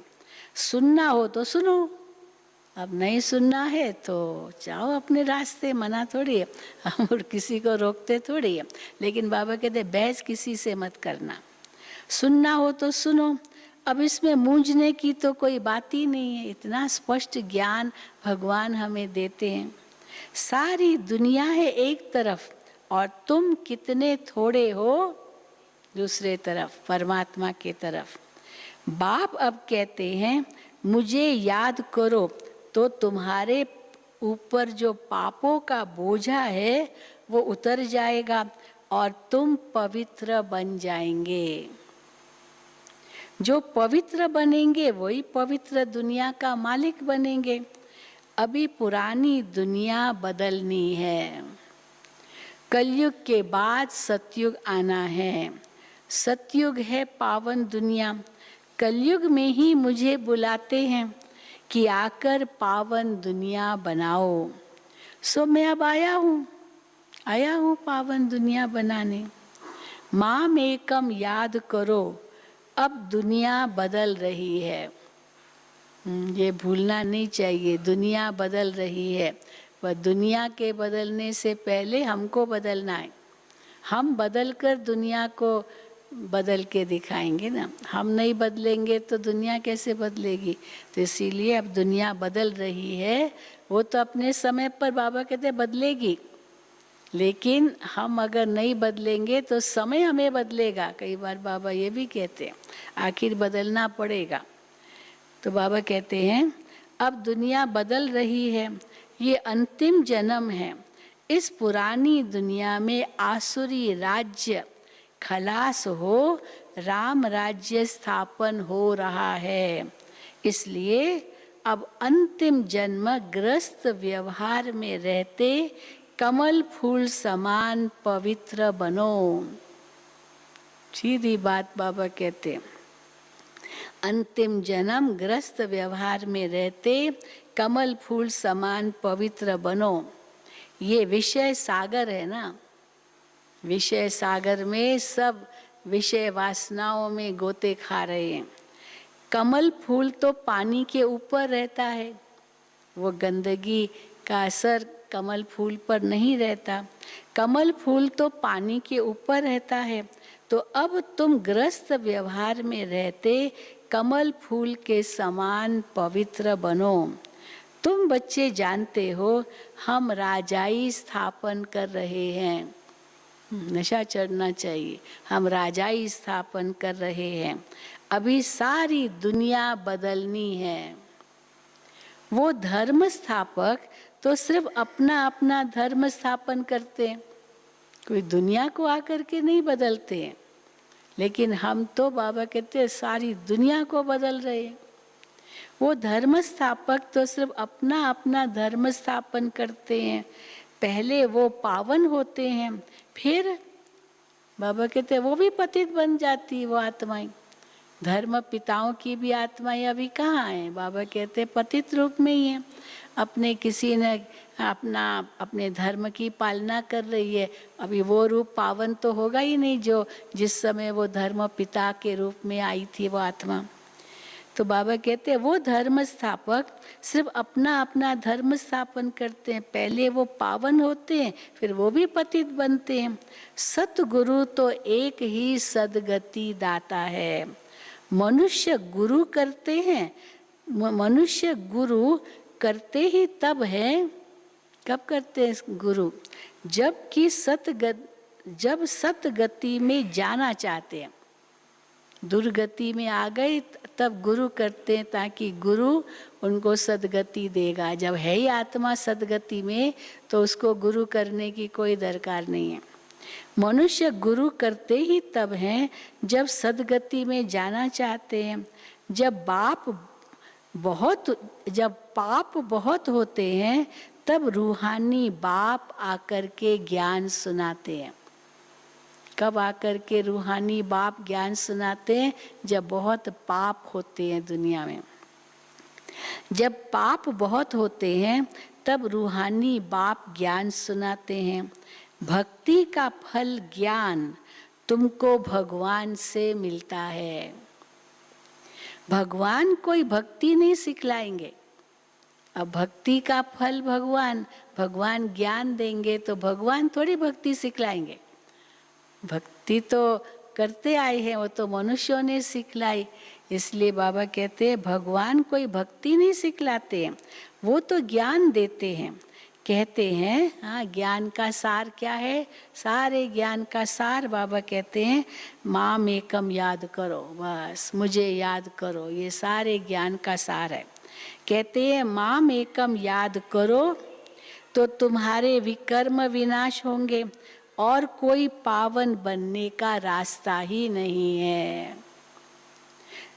सुनना हो तो सुनो, अब नहीं सुनना है तो जाओ अपने रास्ते, मना थोड़ी है, हम और किसी को रोकते थोड़ी है। लेकिन बाबा कहते बहस किसी से मत करना, सुनना हो तो सुनो। अब इसमें मूंझने की तो कोई बात ही नहीं है, इतना स्पष्ट ज्ञान भगवान हमें देते हैं। सारी दुनिया है एक तरफ और तुम कितने थोड़े हो दूसरे तरफ, परमात्मा के तरफ। बाप अब कहते हैं मुझे याद करो तो तुम्हारे ऊपर जो पापों का बोझा है वो उतर जाएगा और तुम पवित्र बन जाएंगे। जो पवित्र बनेंगे वही पवित्र दुनिया का मालिक बनेंगे। अभी पुरानी दुनिया बदलनी है, कलयुग के बाद सतयुग आना है। सतयुग है पावन दुनिया, कलयुग में ही मुझे बुलाते हैं कि आकर पावन दुनिया बनाओ। सो मैं अब आया हूँ पावन दुनिया बनाने। माम एकम याद करो, अब दुनिया बदल रही है। ये भूलना नहीं चाहिए, दुनिया बदल रही है। पर दुनिया के बदलने से पहले हमको बदलना है। हम बदल कर दुनिया को बदल के दिखाएंगे ना। हम नहीं बदलेंगे तो दुनिया कैसे बदलेगी। तो इसीलिए अब दुनिया बदल रही है। वो तो अपने समय पर बाबा कहते बदलेगी, लेकिन हम अगर नहीं बदलेंगे तो समय हमें बदलेगा। कई बार बाबा ये भी कहते हैं आखिर बदलना पड़ेगा। तो बाबा कहते हैं अब दुनिया बदल रही है, ये अंतिम जन्म है। इस पुरानी दुनिया में आसुरी राज्य खलास हो, राम राज्य स्थापन हो रहा है। इसलिए अब अंतिम जन्म ग्रस्त व्यवहार में रहते कमल फूल समान पवित्र बनो। सीधी बात बाबा कहते हैं, अंतिम जन्म ग्रस्त व्यवहार में रहते कमल फूल समान पवित्र बनो। ये विषय सागर है ना, विषय सागर में सब विषय वासनाओं में गोते खा रहे हैं। कमल फूल तो पानी के ऊपर रहता है, वो गंदगी का असर कमल फूल पर नहीं रहता। कमल फूल तो पानी के ऊपर रहता है। तो अब तुम ग्रस्त व्यवहार में रहते कमल फूल के समान पवित्र बनो। तुम बच्चे जानते हो हम राजाई स्थापन कर रहे हैं। नशा चढ़ना चाहिए। हम राजाई स्थापन कर रहे हैं। अभी सारी दुनिया बदलनी है। वो धर्म स्थापक तो सिर्फ अपना अपना धर्म स्थापन करते हैं, कोई दुनिया को आकर के नहीं बदलते हैं। लेकिन हम तो बाबा कहते हैं सारी दुनिया को बदल रहे हैं। वो धर्म स्थापक तो सिर्फ अपना अपना धर्म स्थापन करते हैं। पहले वो पावन होते हैं, फिर बाबा कहते हैं वो भी पतित बन जाती है वो आत्माएं। धर्म पिताओं की भी आत्माएं अभी कहाँ हैं? बाबा कहते हैं पतित रूप में ही है। अपने किसी ने अपने धर्म की पालना कर रही है। अभी वो रूप पावन तो होगा ही नहीं जो जिस समय वो धर्म पिता के रूप में आई थी वो आत्मा। तो बाबा कहते हैं वो धर्म स्थापक सिर्फ अपना अपना धर्म स्थापन करते हैं। पहले वो पावन होते हैं, फिर वो भी पतित बनते हैं। सतगुरु तो एक ही सदगति दाता है। मनुष्य गुरु करते हैं, मनुष्य गुरु करते ही तब है। कब करते हैं गुरु? जब सतगति में जाना चाहते हैं। दुर्गति में आ गए तब गुरु करते हैं, ताकि गुरु उनको सदगति देगा। जब है ही आत्मा सदगति में तो उसको गुरु करने की कोई दरकार नहीं है। मनुष्य गुरु करते ही तब हैं जब सदगति में जाना चाहते हैं। जब पाप बहुत होते हैं तब रूहानी बाप आकर के ज्ञान सुनाते हैं। कब आकर के रूहानी बाप ज्ञान सुनाते हैं? जब बहुत पाप होते हैं दुनिया में। जब पाप बहुत होते हैं तब रूहानी बाप ज्ञान सुनाते हैं। भक्ति का फल ज्ञान तुमको भगवान से मिलता है। भगवान कोई भक्ति नहीं सिखलाएंगे। अब भक्ति का फल भगवान ज्ञान देंगे तो भगवान थोड़ी भक्ति सिखलाएंगे। भक्ति तो करते आए हैं, वो तो मनुष्यों ने सिखलाई। इसलिए बाबा कहते हैं भगवान कोई भक्ति नहीं सिखलाते हैं, वो तो ज्ञान देते हैं। कहते हैं, हाँ, ज्ञान का सार क्या है? सारे ज्ञान का सार बाबा कहते हैं माम एकम याद करो, बस मुझे याद करो, ये सारे ज्ञान का सार है। कहते हैं माम एकम याद करो तो तुम्हारे विकर्म विनाश होंगे और कोई पावन बनने का रास्ता ही नहीं है।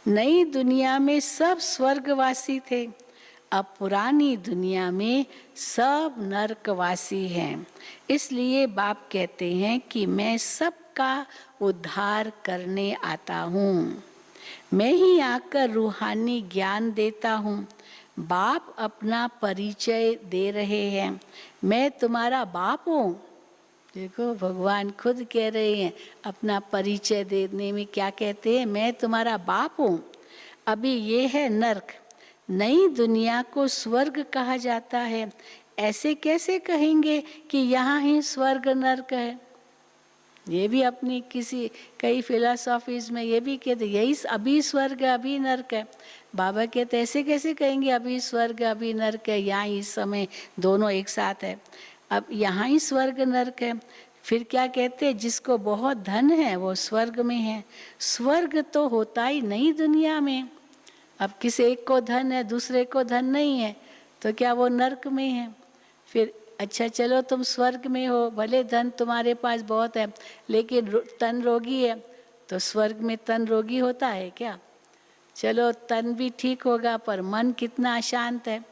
नई दुनिया में सब स्वर्गवासी थे, अब पुरानी दुनिया में सब नरकवासी हैं। इसलिए बाप कहते हैं कि मैं सबका उद्धार करने आता हूँ, मैं ही आकर रूहानी ज्ञान देता हूँ। बाप अपना परिचय दे रहे हैं, मैं तुम्हारा बाप हूँ। देखो भगवान खुद कह रहे हैं, अपना परिचय देने में क्या कहते हैं, मैं तुम्हारा बाप हूँ। अभी ये है नरक, नई दुनिया को स्वर्ग कहा जाता है। ऐसे कैसे कहेंगे कि यहाँ ही स्वर्ग नरक है? ये भी अपनी कई फिलोसॉफीज में ये भी कहते यही अभी स्वर्ग अभी नरक है। बाबा कहते ऐसे कैसे कहेंगे अभी स्वर्ग अभी नरक है, यहाँ इस समय दोनों एक साथ है। अब यहाँ ही स्वर्ग नरक है, फिर क्या कहते हैं जिसको बहुत धन है वो स्वर्ग में है। स्वर्ग तो होता ही नहीं दुनिया में। अब किसी एक को धन है दूसरे को धन नहीं है तो क्या वो नरक में है? फिर अच्छा चलो तुम स्वर्ग में हो, भले धन तुम्हारे पास बहुत है लेकिन तन रोगी है, तो स्वर्ग में तन रोगी होता है क्या? चलो तन भी ठीक होगा पर मन कितना अशांत है,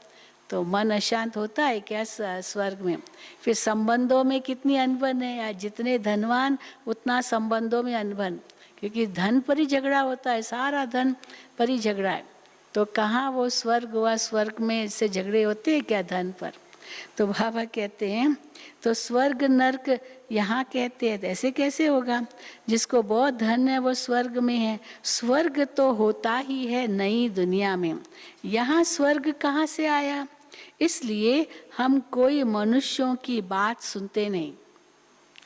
तो मन अशांत होता है क्या स्वर्ग में? फिर संबंधों में कितनी अनबन है यार, जितने धनवान उतना संबंधों में अनबन, क्योंकि धन पर ही झगड़ा होता है, सारा धन पर ही झगड़ा है। तो कहाँ वो स्वर्ग हुआ? स्वर्ग में से झगड़े होते हैं क्या धन पर? तो बाबा कहते हैं तो स्वर्ग नरक यहाँ कहते हैं ऐसे कैसे होगा? जिसको बहुत धन है वो स्वर्ग में है। स्वर्ग तो होता ही है नई दुनिया में, यहाँ स्वर्ग कहाँ से आया? इसलिए हम कोई मनुष्यों की बात सुनते नहीं,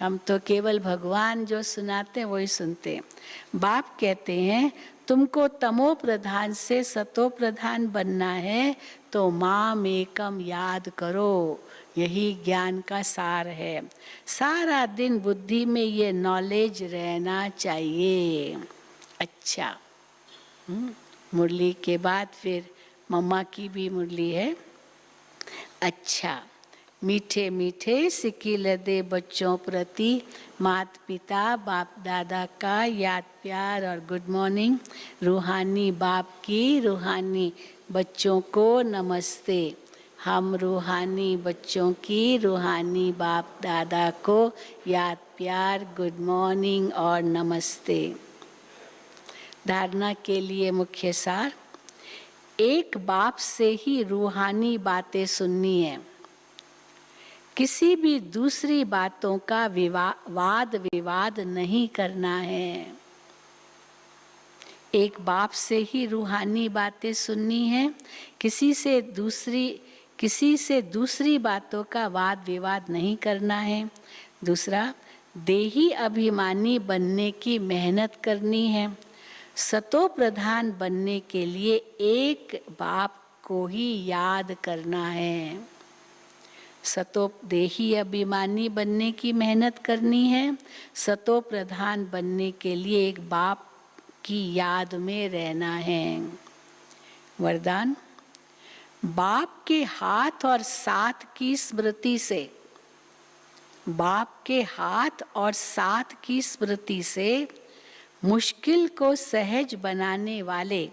हम तो केवल भगवान जो सुनाते हैं वही सुनते हैं। बाप कहते हैं तुमको तमो प्रधान से सतो प्रधान बनना है तो माम एकम याद करो, यही ज्ञान का सार है। सारा दिन बुद्धि में ये नॉलेज रहना चाहिए। अच्छा, मुरली के बाद फिर मम्मा की भी मुरली है। अच्छा, मीठे मीठे सिकिल दे बच्चों प्रति माता पिता बाप दादा का याद प्यार और गुड मॉर्निंग। रूहानी बाप की रूहानी बच्चों को नमस्ते। हम रूहानी बच्चों की रूहानी बाप दादा को याद प्यार गुड मॉर्निंग और नमस्ते। धारणा के लिए मुख्य सार, एक बाप से ही रूहानी बातें सुननी है, किसी भी दूसरी बातों का वाद विवाद नहीं करना है। एक बाप से ही रूहानी बातें सुननी है, किसी से दूसरी बातों का वाद विवाद नहीं करना है। दूसरा, देही अभिमानी बनने की मेहनत करनी है। सतो प्रधान बनने के लिए एक बाप को ही याद करना है। सतो देही अभिमानी बनने की मेहनत करनी है, सतो प्रधान बनने के लिए एक बाप की याद में रहना है। वरदान, बाप के हाथ और साथ की स्मृति से, बाप के हाथ और साथ की स्मृति से मुश्किल को सहज बनाने वाले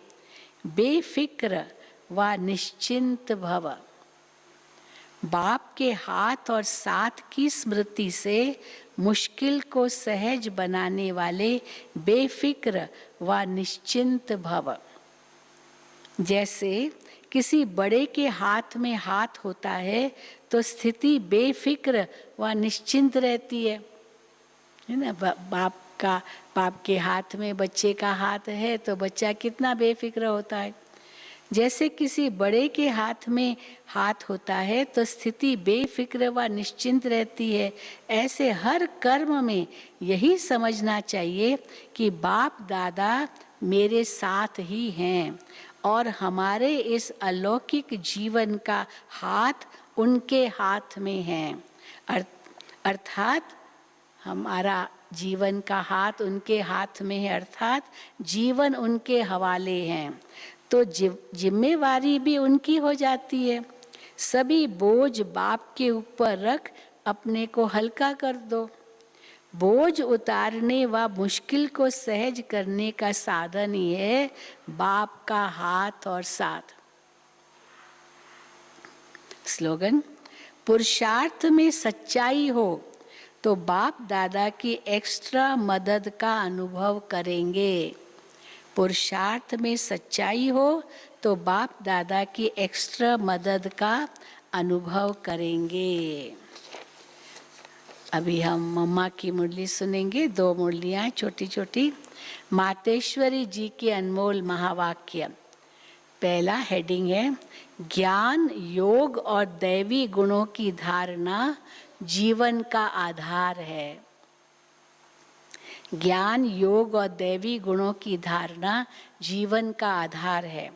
बेफिक्र व निश्चिंत भव। बाप के हाथ और साथ की स्मृति से मुश्किल को सहज बनाने वाले बेफिक्र व निश्चिंत भव। जैसे किसी बड़े के हाथ में हाथ होता है तो स्थिति बेफिक्र व निश्चिंत रहती है ना। बाप के हाथ में बच्चे का हाथ है तो बच्चा कितना बेफिक्र होता है। जैसे किसी बड़े के हाथ में हाथ होता है तो स्थिति बेफिक्र व निश्चिंत रहती है। ऐसे हर कर्म में यही समझना चाहिए कि बाप दादा मेरे साथ ही हैं और हमारे इस अलौकिक जीवन का हाथ उनके हाथ में है। अर्थात हमारा जीवन का हाथ उनके हाथ में है, अर्थात जीवन उनके हवाले हैं। तो जिम्मेवारी भी उनकी हो जाती है। सभी बोझ बाप के ऊपर रख अपने को हल्का कर दो। बोझ उतारने व मुश्किल को सहज करने का साधन ही है बाप का हाथ और साथ। स्लोगन, पुरुषार्थ में सच्चाई हो तो बाप दादा की एक्स्ट्रा मदद का अनुभव करेंगे। पुरुषार्थ में सच्चाई हो तो बाप दादा की एक्स्ट्रा मदद का अनुभव करेंगे। अभी हम मम्मा की मुरली सुनेंगे, 2 मुरलियाँ छोटी छोटी। मातेश्वरी जी के अनमोल महावाक्य। पहला हेडिंग है, ज्ञान, योग और दैवी गुणों की धारणा जीवन का आधार है। ज्ञान, योग और दैवी गुणों की धारणा जीवन का आधार है।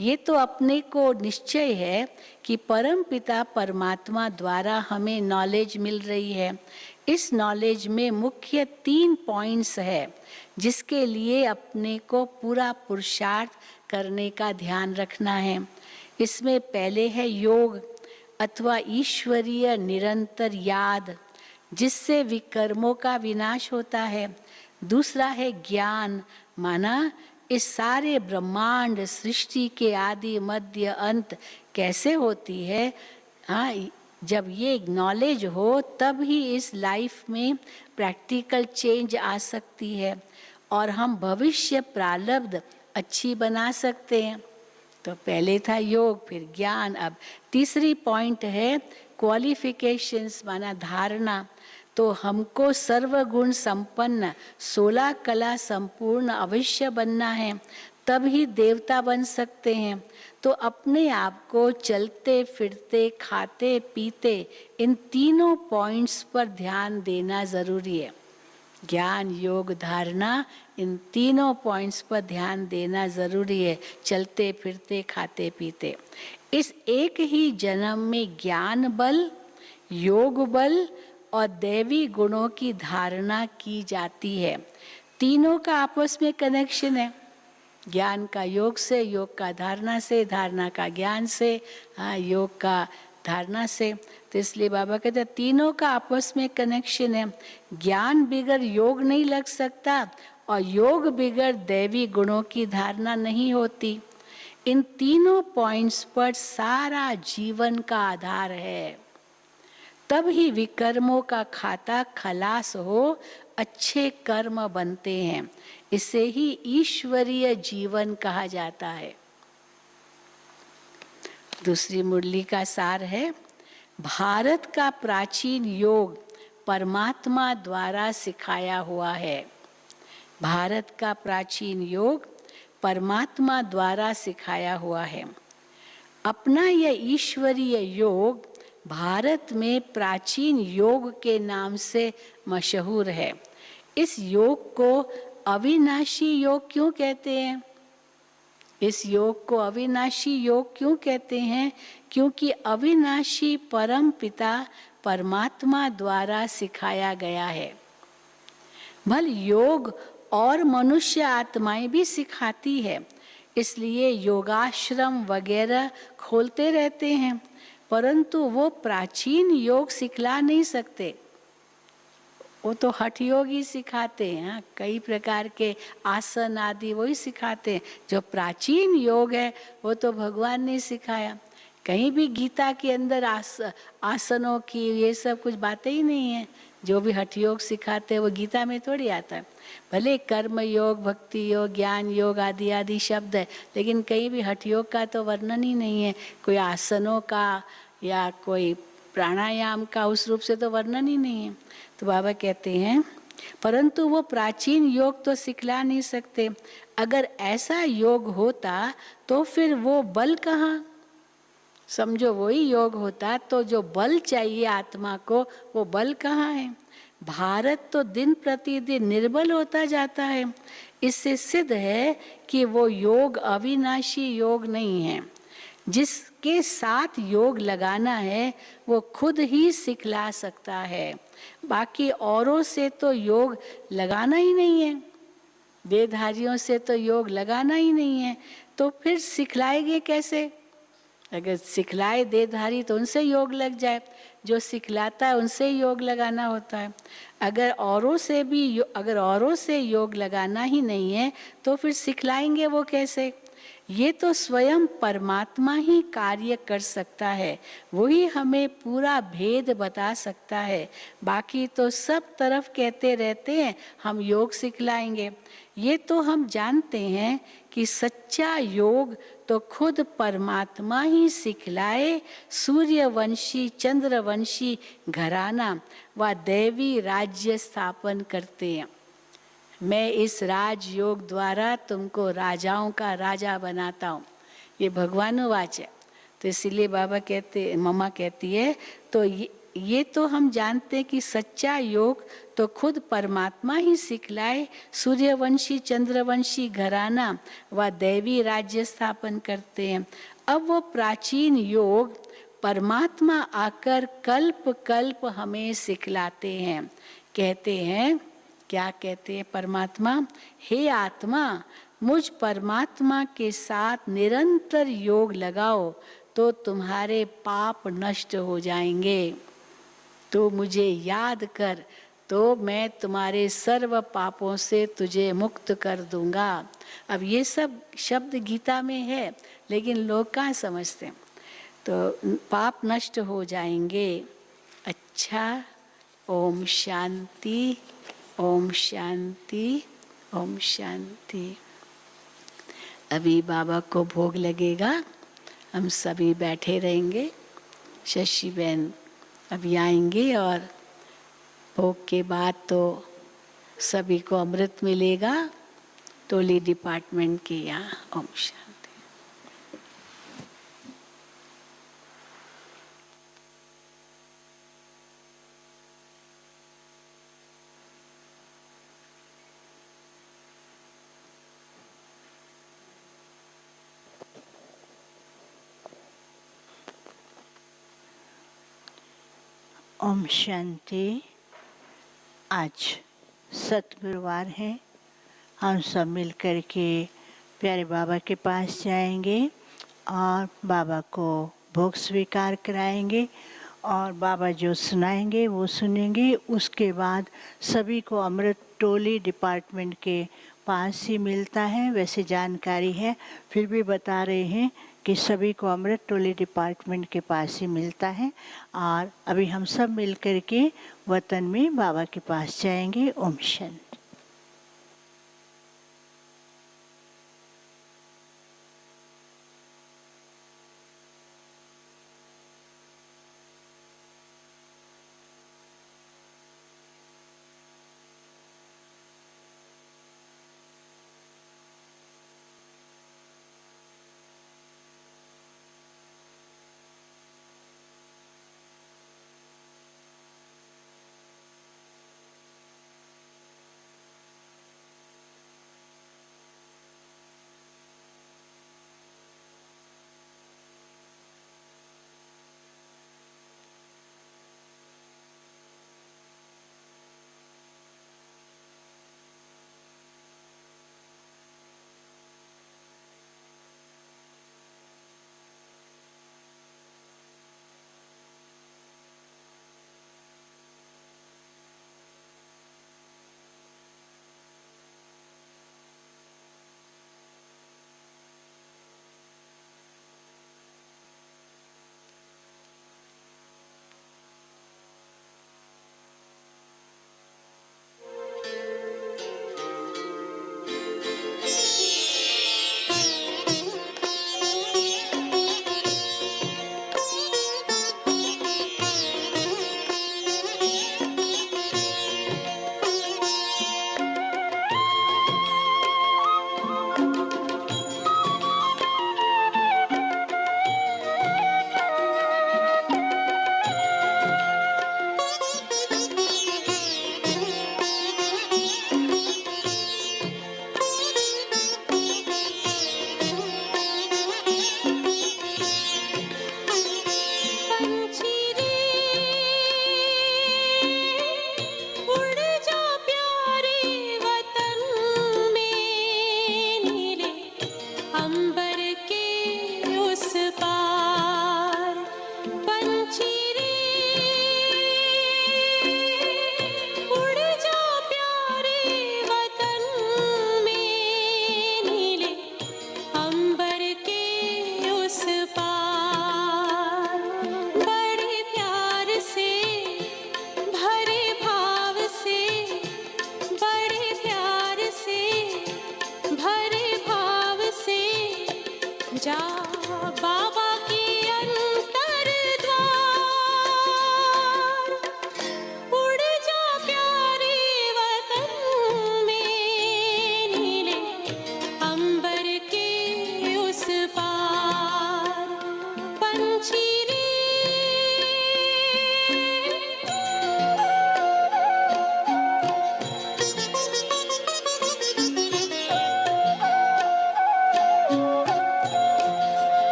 ये तो अपने को निश्चय है कि परम पिता परमात्मा द्वारा हमें नॉलेज मिल रही है। इस नॉलेज में मुख्य 3 पॉइंट्स है जिसके लिए अपने को पूरा पुरुषार्थ करने का ध्यान रखना है। इसमें पहले है योग अथवा ईश्वरीय निरंतर याद, जिससे विकर्मों का विनाश होता है। दूसरा है ज्ञान, माना इस सारे ब्रह्मांड सृष्टि के आदि मध्य अंत कैसे होती है। हाँ, जब ये नॉलेज हो तब ही इस लाइफ में प्रैक्टिकल चेंज आ सकती है और हम भविष्य प्रारब्ध अच्छी बना सकते हैं। तो पहले था योग, फिर ज्ञान। अब तीसरी पॉइंट है क्वालिफिकेशंस, माना धारणा। तो हमको सर्वगुण संपन्न 16 कला संपूर्ण अवश्य बनना है, तभी देवता बन सकते हैं। तो अपने आप को चलते फिरते खाते पीते इन तीनों पॉइंट्स पर ध्यान देना जरूरी है। ज्ञान, योग, धारणा, इन तीनों पॉइंट्स पर ध्यान देना जरूरी है, चलते फिरते खाते पीते। इस एक ही जन्म में ज्ञान बल, योग बल और दैवी गुणों की धारणा की जाती है। तीनों का आपस में कनेक्शन है। ज्ञान का योग से, योग का धारणा से, धारणा का ज्ञान से, हाँ, योग का धारणा से। तो इसलिए बाबा कहते हैं तीनों का आपस में कनेक्शन है। ज्ञान बिगर योग नहीं लग सकता और योग बिगर दैवी गुणों की धारणा नहीं होती। इन तीनों पॉइंट्स पर सारा जीवन का आधार है। तब ही विकर्मों का खाता खलास हो, अच्छे कर्म बनते हैं। इसे ही ईश्वरीय जीवन कहा जाता है। दूसरी मुरली का सार है, भारत का प्राचीन योग परमात्मा द्वारा सिखाया हुआ है। भारत का प्राचीन योग परमात्मा द्वारा सिखाया हुआ है। अपना यह ईश्वरीय योग भारत में प्राचीन योग के नाम से मशहूर है। इस योग को अविनाशी योग क्यों कहते हैं? इस योग को अविनाशी योग क्यों कहते हैं? क्योंकि अविनाशी परम पिता परमात्मा द्वारा सिखाया गया है। भल योग और मनुष्य आत्माएं भी सिखाती है, इसलिए योगाश्रम वगैरह खोलते रहते हैं, परंतु वो प्राचीन योग सिखला नहीं सकते। वो तो हठ योग ही सिखाते हैं, कई प्रकार के आसन आदि वही सिखाते हैं। जो प्राचीन योग है वो तो भगवान ने सिखाया। कहीं भी गीता के अंदर आसनों की ये सब कुछ बातें ही नहीं है। जो भी हठ योग सिखाते हैं वो गीता में थोड़ी आता है। भले कर्म योग, भक्ति योग, ज्ञान योग आदि आदि शब्द है, लेकिन कहीं भी हठ योग का तो वर्णन ही नहीं है। कोई आसनों का या कोई प्राणायाम का उस रूप से तो वर्णन ही नहीं है। तो बाबा कहते हैं परंतु वो प्राचीन योग तो सिखला नहीं सकते। अगर ऐसा योग होता तो फिर वो बल कहाँ? समझो वही योग होता तो जो बल चाहिए आत्मा को, वो बल कहाँ है? भारत तो दिन प्रतिदिन निर्बल होता जाता है। इससे सिद्ध है कि वो योग अविनाशी योग नहीं है। जिसके साथ योग लगाना है वो खुद ही सिखला सकता है, बाकी औरों से तो योग लगाना ही नहीं है, देहधारियों से तो योग लगाना ही नहीं है, तो फिर सिखलाएंगे कैसे? अगर सिखलाए देहधारी तो उनसे योग लग जाए, जो सिखलाता है उनसे योग लगाना होता है। अगर औरों से योग लगाना ही नहीं है तो फिर सिखलाएंगे वो कैसे? ये तो स्वयं परमात्मा ही कार्य कर सकता है, वही हमें पूरा भेद बता सकता है। बाकी तो सब तरफ कहते रहते हैं हम योग सिखलाएंगे। ये तो हम जानते हैं कि सच्चा योग तो खुद परमात्मा ही सिखलाए। सूर्यवंशी चंद्रवंशी घराना व दैवी राज्य स्थापन करते हैं। मैं इस राजयोग द्वारा तुमको राजाओं का राजा बनाता हूँ, ये भगवानुवाच है। तो इसीलिए बाबा कहते, मम्मा कहती है, तो ये तो हम जानते हैं कि सच्चा योग तो खुद परमात्मा ही सिखलाए। सूर्यवंशी चंद्रवंशी घराना व दैवी राज्य स्थापन करते हैं। अब वो प्राचीन योग परमात्मा आकर कल्प कल्प हमें सिखलाते हैं। कहते हैं, क्या कहते हैं परमात्मा? हे आत्मा, मुझ परमात्मा के साथ निरंतर योग लगाओ तो तुम्हारे पाप नष्ट हो जाएंगे। तो मुझे याद कर तो मैं तुम्हारे सर्व पापों से तुझे मुक्त कर दूंगा। अब ये सब शब्द गीता में है, लेकिन लोग कहाँ समझते हैं। तो पाप नष्ट हो जाएंगे। अच्छा, ओम शांति, ओम शांति, ओम शांति। अभी बाबा को भोग लगेगा, हम सभी बैठे रहेंगे। शशि बहन अभी आएंगे और भोग के बाद तो सभी को अमृत मिलेगा टोली डिपार्टमेंट के यहाँ। ओम शांति। ओम शांति। आज सतगुरुवार है। हम सब मिल कर के प्यारे बाबा के पास जाएंगे और बाबा को भोग स्वीकार कराएंगे और बाबा जो सुनाएंगे वो सुनेंगे। उसके बाद सभी को अमृत टोली डिपार्टमेंट के पास ही मिलता है। वैसे जानकारी है, फिर भी बता रहे हैं कि सभी को अमृत टोली डिपार्टमेंट के पास ही मिलता है। और अभी हम सब मिल कर के वतन में बाबा के पास जाएंगे। ओम शांति।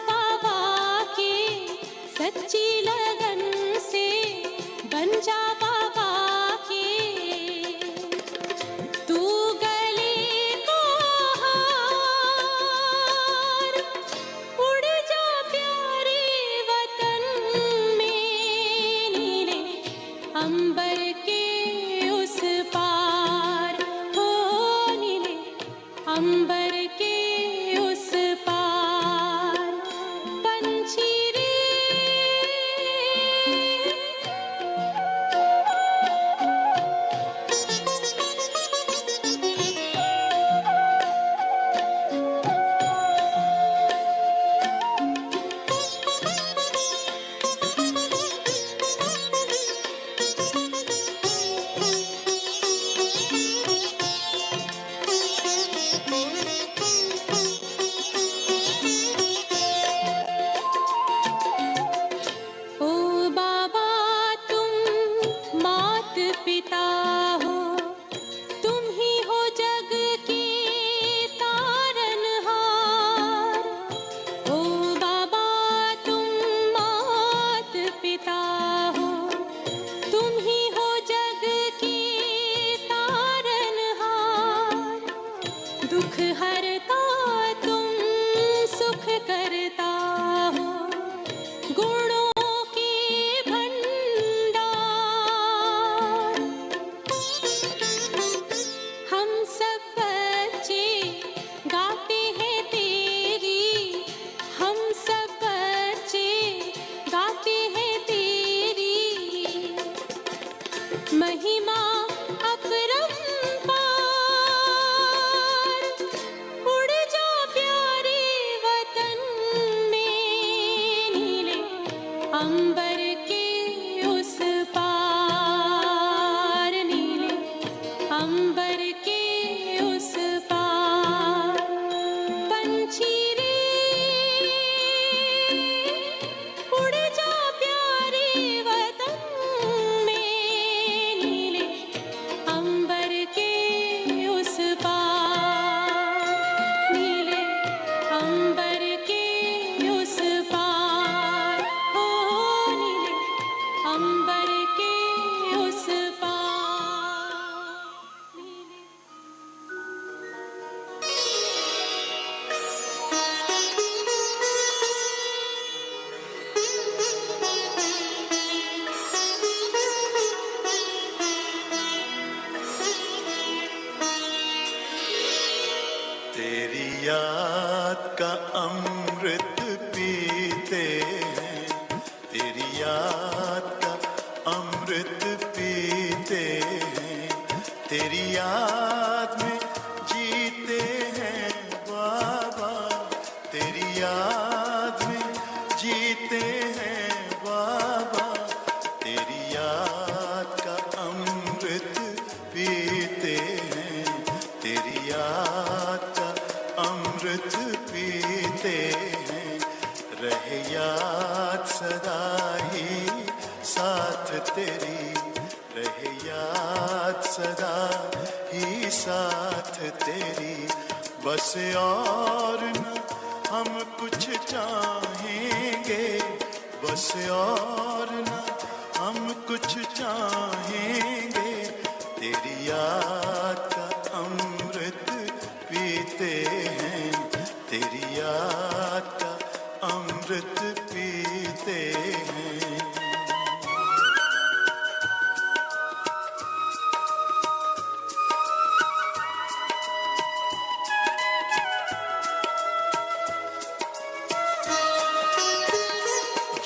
बाबा के सच्ची लगन से, बन जा बाबा के तू गले को हार, उड़ जा प्यारे वतन में, नीले अंबर के उस पार, हो नीले अंबर के उस पार। पंछी रे ओ बाबा तुम मात पिता हो, तुम ही हो जग के तारनहार। ओ बाबा तुम मात पिता हो, तुम ही हो जग के तारनहार। दुख हरता तुम सुख करता हो, गुणों के भंडार। हम सब बच्चे गाते हैं तेरी, हम सब बच्चे गाते हैं तेरी महिमा अपरंपार। उड़ जा प्यारे वतन में, नीले अंबर के उस पार, नीले अंबर के उस पार। पंछी रे उड़ जा प्यारे वतन में, नीले अंबर के उस पार, नीले अंबर के उस पार, हो नीले अंबर के उस पार, नीले। तेरी याद का अमृत पीते हैं, तेरी याद का अमृत पीते हैं, तेरी याद में जीते हैं बाबा, तेरी याद में जीते हैं बाबा, तेरी याद का अमृत पीते हैं, तेरी याद का अमृत पीते हैं। रहे याद सदा ही साथ तेरी, रहे याद सदा ही साथ तेरी। बस और न हम कुछ चाहेंगे, बस और न हम कुछ चाहेंगे, तेरी याद का अमृत पीते हैं, तेरी याद का अमृत पीते हैं।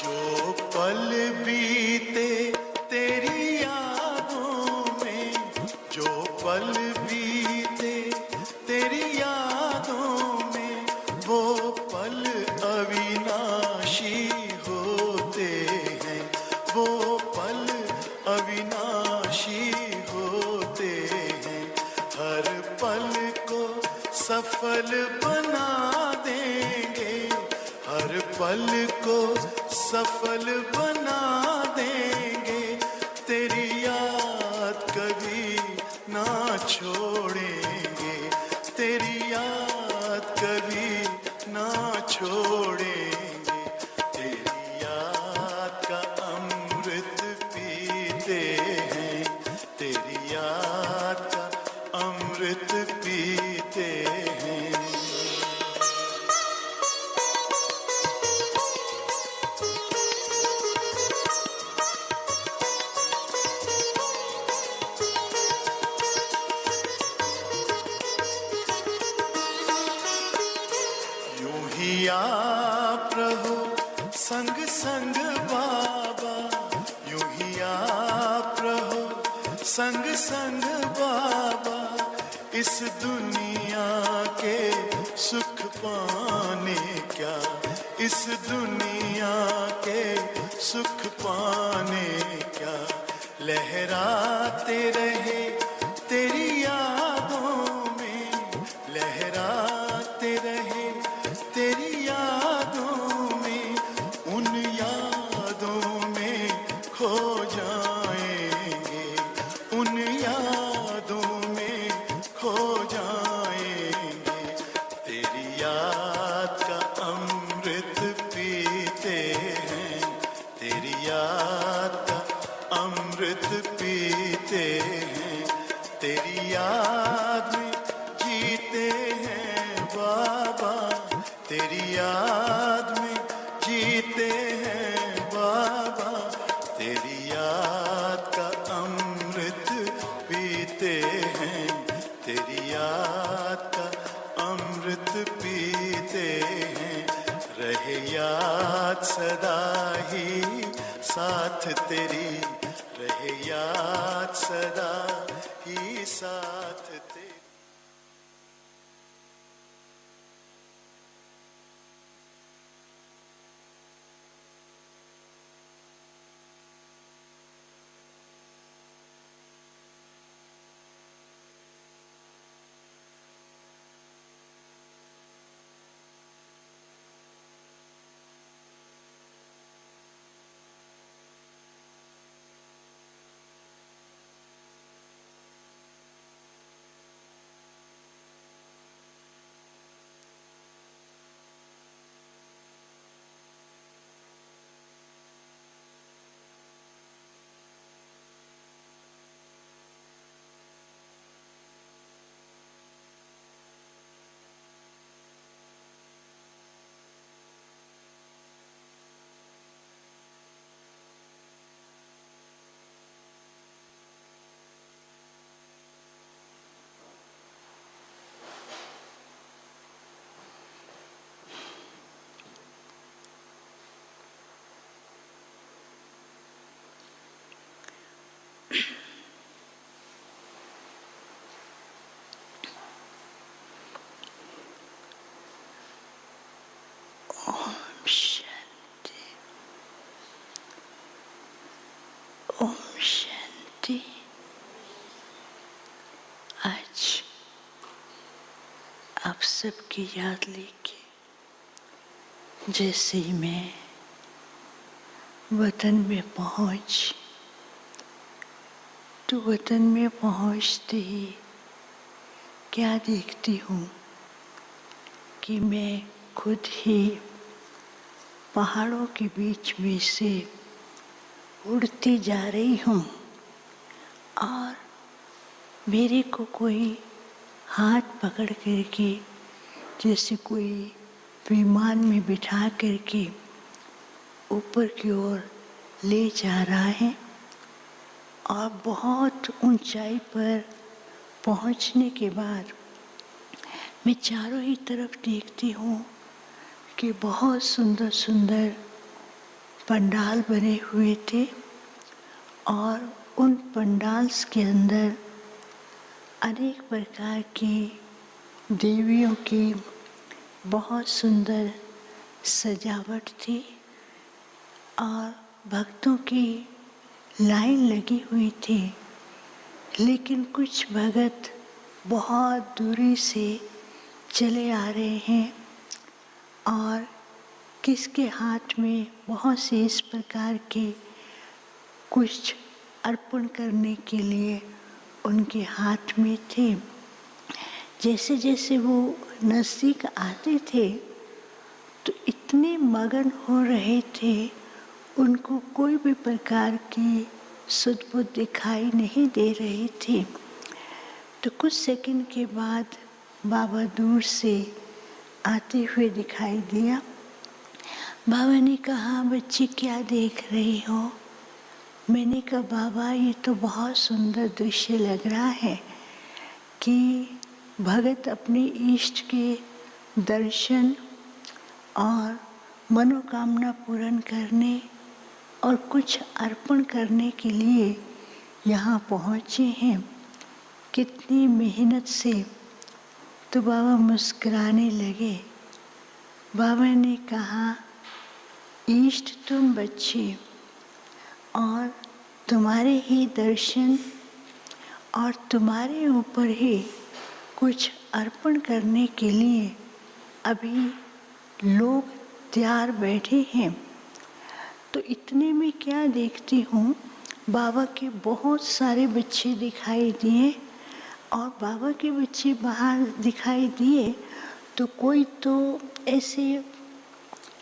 जो पल बीते तेरी यादों में, जो पल बीते तेरी यादों में, वो पल अविनाशी होते हैं, वो पल अविनाशी होते हैं। हर पल को सफल बना देंगे, हर पल को सफल बना देंगे, तेरी याद कभी ना छोड़ेंगे, तेरी याद कभी ना छोड़ेंगे। संग संग बाबा यूं ही आप रहो, संग संग बाबा इस दुनिया के सुख पाने क्या, इस दुनिया के सुख पाने क्या, लहराते रहे तेरी यादों में, लहराते रहे तेरी यादों में, उन यादों में खो जाएंगे, उन यादों में खो जाएंगे। तेरी याद का अमृत पीते हैं, तेरी याद का अमृत पीते हैं, तेरी याद में जीते हैं बाबा, तेरी याद में जीते हैं बाबा, तेरी याद का अमृत पीते हैं, तेरी याद का अमृत पीते हैं। रहे याद सदा ही साथ तेरी, रहे याद सदा ही साथ तेरी। शांति, ओम शांति। आज आप सबकी याद लेके जैसे ही मैं वतन में पहुंच, तो वतन में पहुंचते ही क्या देखती हूँ कि मैं खुद ही पहाड़ों के बीच में से उड़ती जा रही हूँ और मेरे को कोई हाथ पकड़ करके जैसे कोई विमान में बिठा करके ऊपर की ओर ले जा रहा है। और बहुत ऊंचाई पर पहुंचने के बाद मैं चारों ही तरफ देखती हूँ कि बहुत सुंदर सुंदर पंडाल बने हुए थे और उन पंडाल्स के अंदर अनेक प्रकार की देवियों की बहुत सुंदर सजावट थी और भक्तों की लाइन लगी हुई थी। लेकिन कुछ भगत बहुत दूरी से चले आ रहे हैं और किसके हाथ में बहुत से इस प्रकार के कुछ अर्पण करने के लिए उनके हाथ में थे। जैसे जैसे वो नज़दीक आते थे तो इतने मगन हो रहे थे, उनको कोई भी प्रकार की सुध-बुध दिखाई नहीं दे रही थी। तो कुछ सेकंड के बाद बाबा दूर से आते हुए दिखाई दिया। बाबा ने कहा, बच्ची क्या देख रही हो? मैंने कहा, बाबा ये तो बहुत सुंदर दृश्य लग रहा है कि भगत अपने इष्ट के दर्शन और मनोकामना पूर्ण करने और कुछ अर्पण करने के लिए यहाँ पहुँचे हैं। कितनी मेहनत से। तो बाबा मुस्कुराने लगे। बाबा ने कहा, इष्ट तुम बच्चे, और तुम्हारे ही दर्शन और तुम्हारे ऊपर ही कुछ अर्पण करने के लिए अभी लोग तैयार बैठे हैं। तो इतने में क्या देखती हूँ, बाबा के बहुत सारे बच्चे दिखाई दिए, और बाबा के बच्चे बाहर दिखाई दिए तो कोई तो ऐसे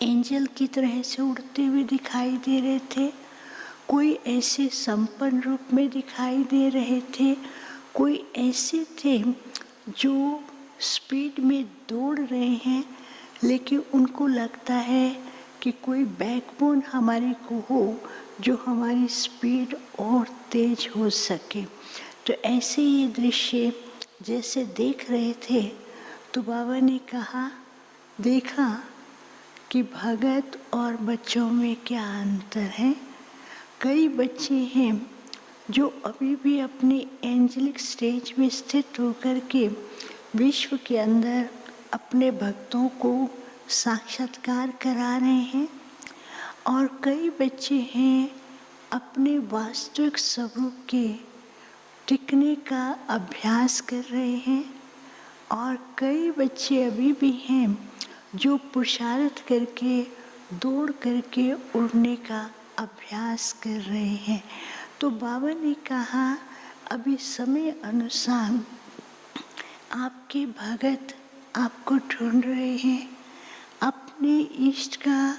एंजल की तरह से उड़ते हुए दिखाई दे रहे थे, कोई ऐसे संपन्न रूप में दिखाई दे रहे थे, कोई ऐसे थे जो स्पीड में दौड़ रहे हैं, लेकिन उनको लगता है कि कोई बैकबोन हमारे को हो जो हमारी स्पीड और तेज हो सके। तो ऐसे ये दृश्य जैसे देख रहे थे, तो बाबा ने कहा, देखा कि भगत और बच्चों में क्या अंतर है। कई बच्चे हैं जो अभी भी अपने एंजेलिक स्टेज में स्थित होकर के विश्व के अंदर अपने भक्तों को साक्षात्कार करा रहे हैं, और कई बच्चे हैं अपने वास्तविक स्वरूप के टिकने का अभ्यास कर रहे हैं, और कई बच्चे अभी भी हैं जो पुरुषार्थ करके दौड़ करके उड़ने का अभ्यास कर रहे हैं। तो बाबा ने कहा, अभी समय अनुसार आपके भगत आपको ढूंढ रहे हैं, अपने इष्ट का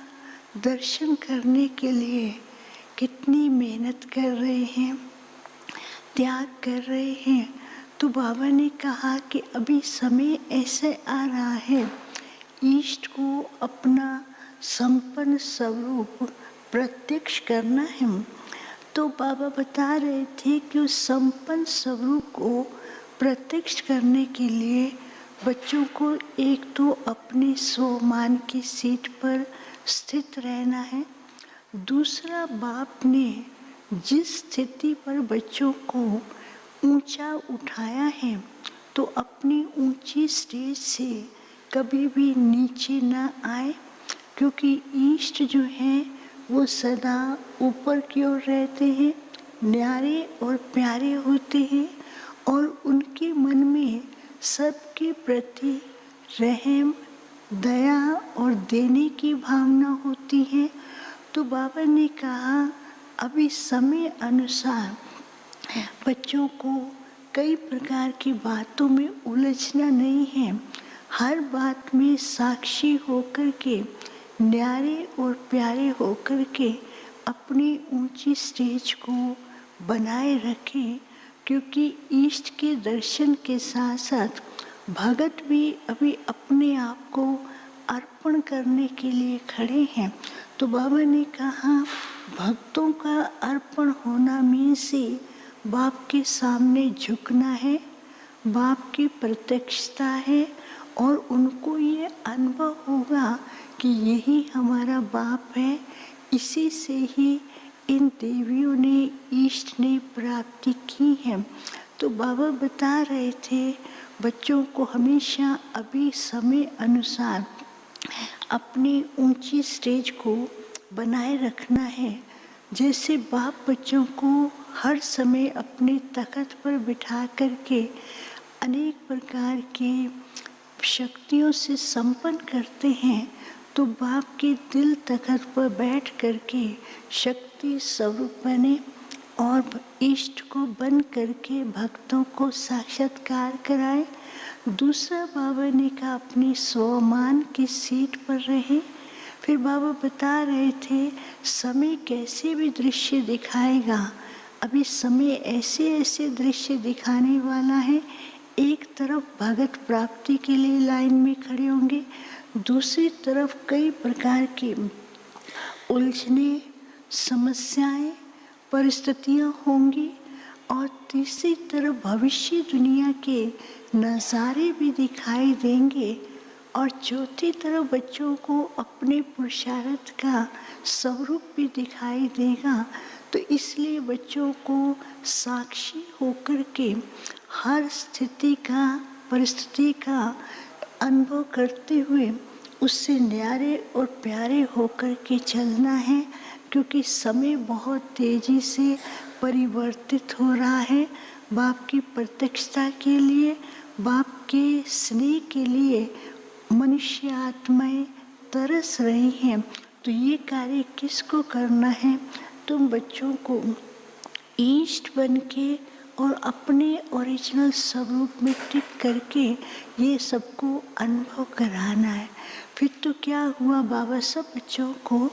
दर्शन करने के लिए कितनी मेहनत कर रहे हैं, त्याग कर रहे हैं। तो बाबा ने कहा कि अभी समय ऐसे आ रहा है, इष्ट को अपना संपन्न स्वरूप प्रत्यक्ष करना है। तो बाबा बता रहे थे कि उस संपन्न स्वरूप को प्रत्यक्ष करने के लिए बच्चों को एक तो अपने स्वमान की सीट पर स्थित रहना है, दूसरा बाप ने जिस स्थिति पर बच्चों को ऊंचा उठाया है, तो अपनी ऊंची स्टेज से कभी भी नीचे न आए, क्योंकि इष्ट जो हैं वो सदा ऊपर की ओर रहते हैं, न्यारे और प्यारे होते हैं, और उनके मन में सबके प्रति रहम, दया और देने की भावना होती है। तो बाबा ने कहा, अभी समय अनुसार बच्चों को कई प्रकार की बातों में उलझना नहीं है। हर बात में साक्षी होकर के, न्यारे और प्यारे होकर के अपनी ऊंची स्टेज को बनाए रखें, क्योंकि इष्ट के दर्शन के साथ साथ भगत भी अभी अपने आप को अर्पण करने के लिए खड़े हैं। तो बाबा ने कहा, भक्तों का अर्पण होना में से बाप के सामने झुकना है, बाप की प्रत्यक्षता है, और उनको ये अनुभव होगा कि यही हमारा बाप है। इसी से ही इन देवियों ने, इष्ट ने प्राप्ति की है। तो बाबा बता रहे थे, बच्चों को हमेशा अभी समय अनुसार अपनी ऊंची स्टेज को बनाए रखना है। जैसे बाप बच्चों को हर समय अपने तख्त पर बिठा करके अनेक प्रकार के शक्तियों से संपन्न करते हैं, तो बाप के दिल तख्त पर बैठ करके शक्ति स्वरूप बने और इष्ट को बन करके भक्तों को साक्षात्कार कराए। दूसरा बाबा ने कहा, अपनी स्वमान की सीट पर रहे। फिर बाबा बता रहे थे, समय कैसे भी दृश्य दिखाएगा। अभी समय ऐसे ऐसे दृश्य दिखाने वाला है। एक तरफ भगत प्राप्ति के लिए लाइन में खड़े होंगे, दूसरी तरफ कई प्रकार की उलझने, समस्याएं, परिस्थितियां होंगी, और तीसरी तरफ भविष्य दुनिया के नज़ारे भी दिखाई देंगे। और चौथी तरफ बच्चों को अपने पुरुषार्थ का स्वरूप भी दिखाई देगा। तो इसलिए बच्चों को साक्षी होकर के हर स्थिति का, परिस्थिति का अनुभव करते हुए उससे न्यारे और प्यारे होकर के चलना है, क्योंकि समय बहुत तेजी से परिवर्तित हो रहा है। बाप की प्रत्यक्षता के लिए, बाप के स्नेह के लिए मनुष्य आत्माएं तरस रही हैं। तो ये कार्य किसको करना है? तुम बच्चों को ईस्ट बन के और अपने ओरिजिनल स्वरूप में टिक करके ये सबको अनुभव कराना है। फिर तो क्या हुआ, बाबा सब बच्चों को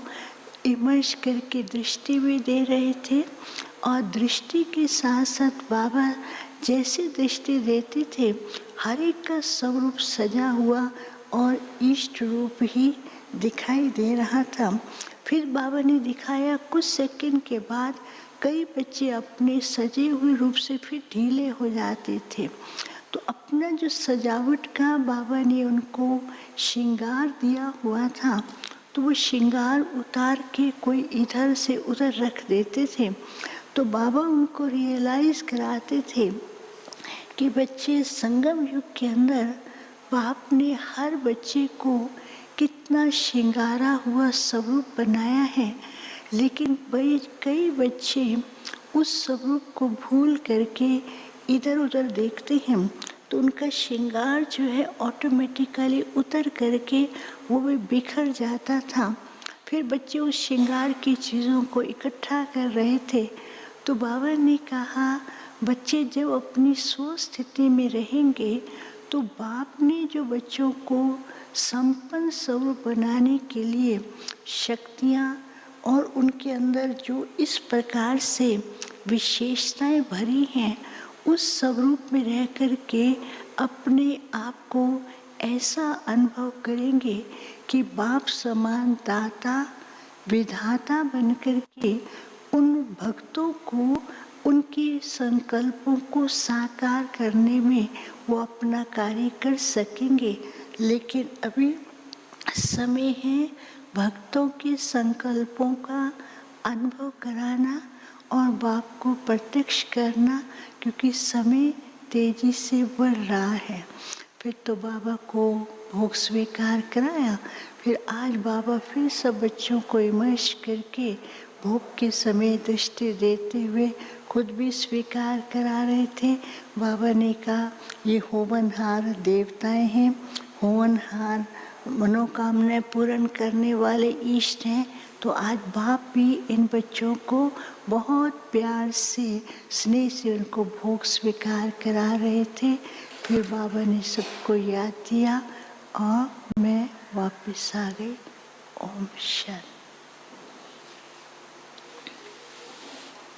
इमर्ज करके दृष्टि भी दे रहे थे, और दृष्टि के साथ साथ बाबा जैसे दृष्टि देते थे हर एक का स्वरूप सजा हुआ और इष्ट रूप ही दिखाई दे रहा था। फिर बाबा ने दिखाया, कुछ सेकंड के बाद कई बच्चे अपने सजे हुए रूप से फिर ढीले हो जाते थे। तो अपना जो सजावट का बाबा ने उनको श्रृंगार दिया हुआ था, तो वो श्रृंगार उतार के कोई इधर से उधर रख देते थे। तो बाबा उनको रियलाइज़ कराते थे कि बच्चे, संगम युग के अंदर बाप ने हर बच्चे को कितना श्रृंगारा हुआ स्वरूप बनाया है, लेकिन कई बच्चे उस स्वरूप को भूल करके इधर उधर देखते हैं, तो उनका श्रृंगार जो है ऑटोमेटिकली उतर करके वो भी बिखर जाता था। फिर बच्चे उस श्रृंगार की चीज़ों को इकट्ठा कर रहे थे। तो बाबा ने कहा, बच्चे जब अपनी स्व स्थिति में रहेंगे तो बाप ने जो बच्चों को संपन्न स्वरूप बनाने के लिए शक्तियाँ और उनके अंदर जो इस प्रकार से विशेषताएं भरी हैं, उस स्वरूप में रह कर के अपने आप को ऐसा अनुभव करेंगे कि बाप समान दाता विधाता बनकर के उन भक्तों को, उनके संकल्पों को साकार करने में वो अपना कार्य कर सकेंगे। लेकिन अभी समय है भक्तों के संकल्पों का अनुभव कराना और बाप को प्रत्यक्ष करना, क्योंकि समय तेजी से बढ़ रहा है। फिर तो बाबा को भोग स्वीकार कराया। फिर आज बाबा फिर सब बच्चों को इमर्श करके भोग के समय दृष्टि देते हुए खुद भी स्वीकार करा रहे थे। बाबा ने कहा, ये होमनहार देवताएं हैं, होमनहार मनोकामनाएं पूर्ण करने वाले इष्ट हैं। तो आज बाप भी इन बच्चों को बहुत प्यार से, स्नेह से उनको भोग स्वीकार करा रहे थे। फिर बाबा ने सबको याद दिया और मैं वापस आ गई। ओम शांति।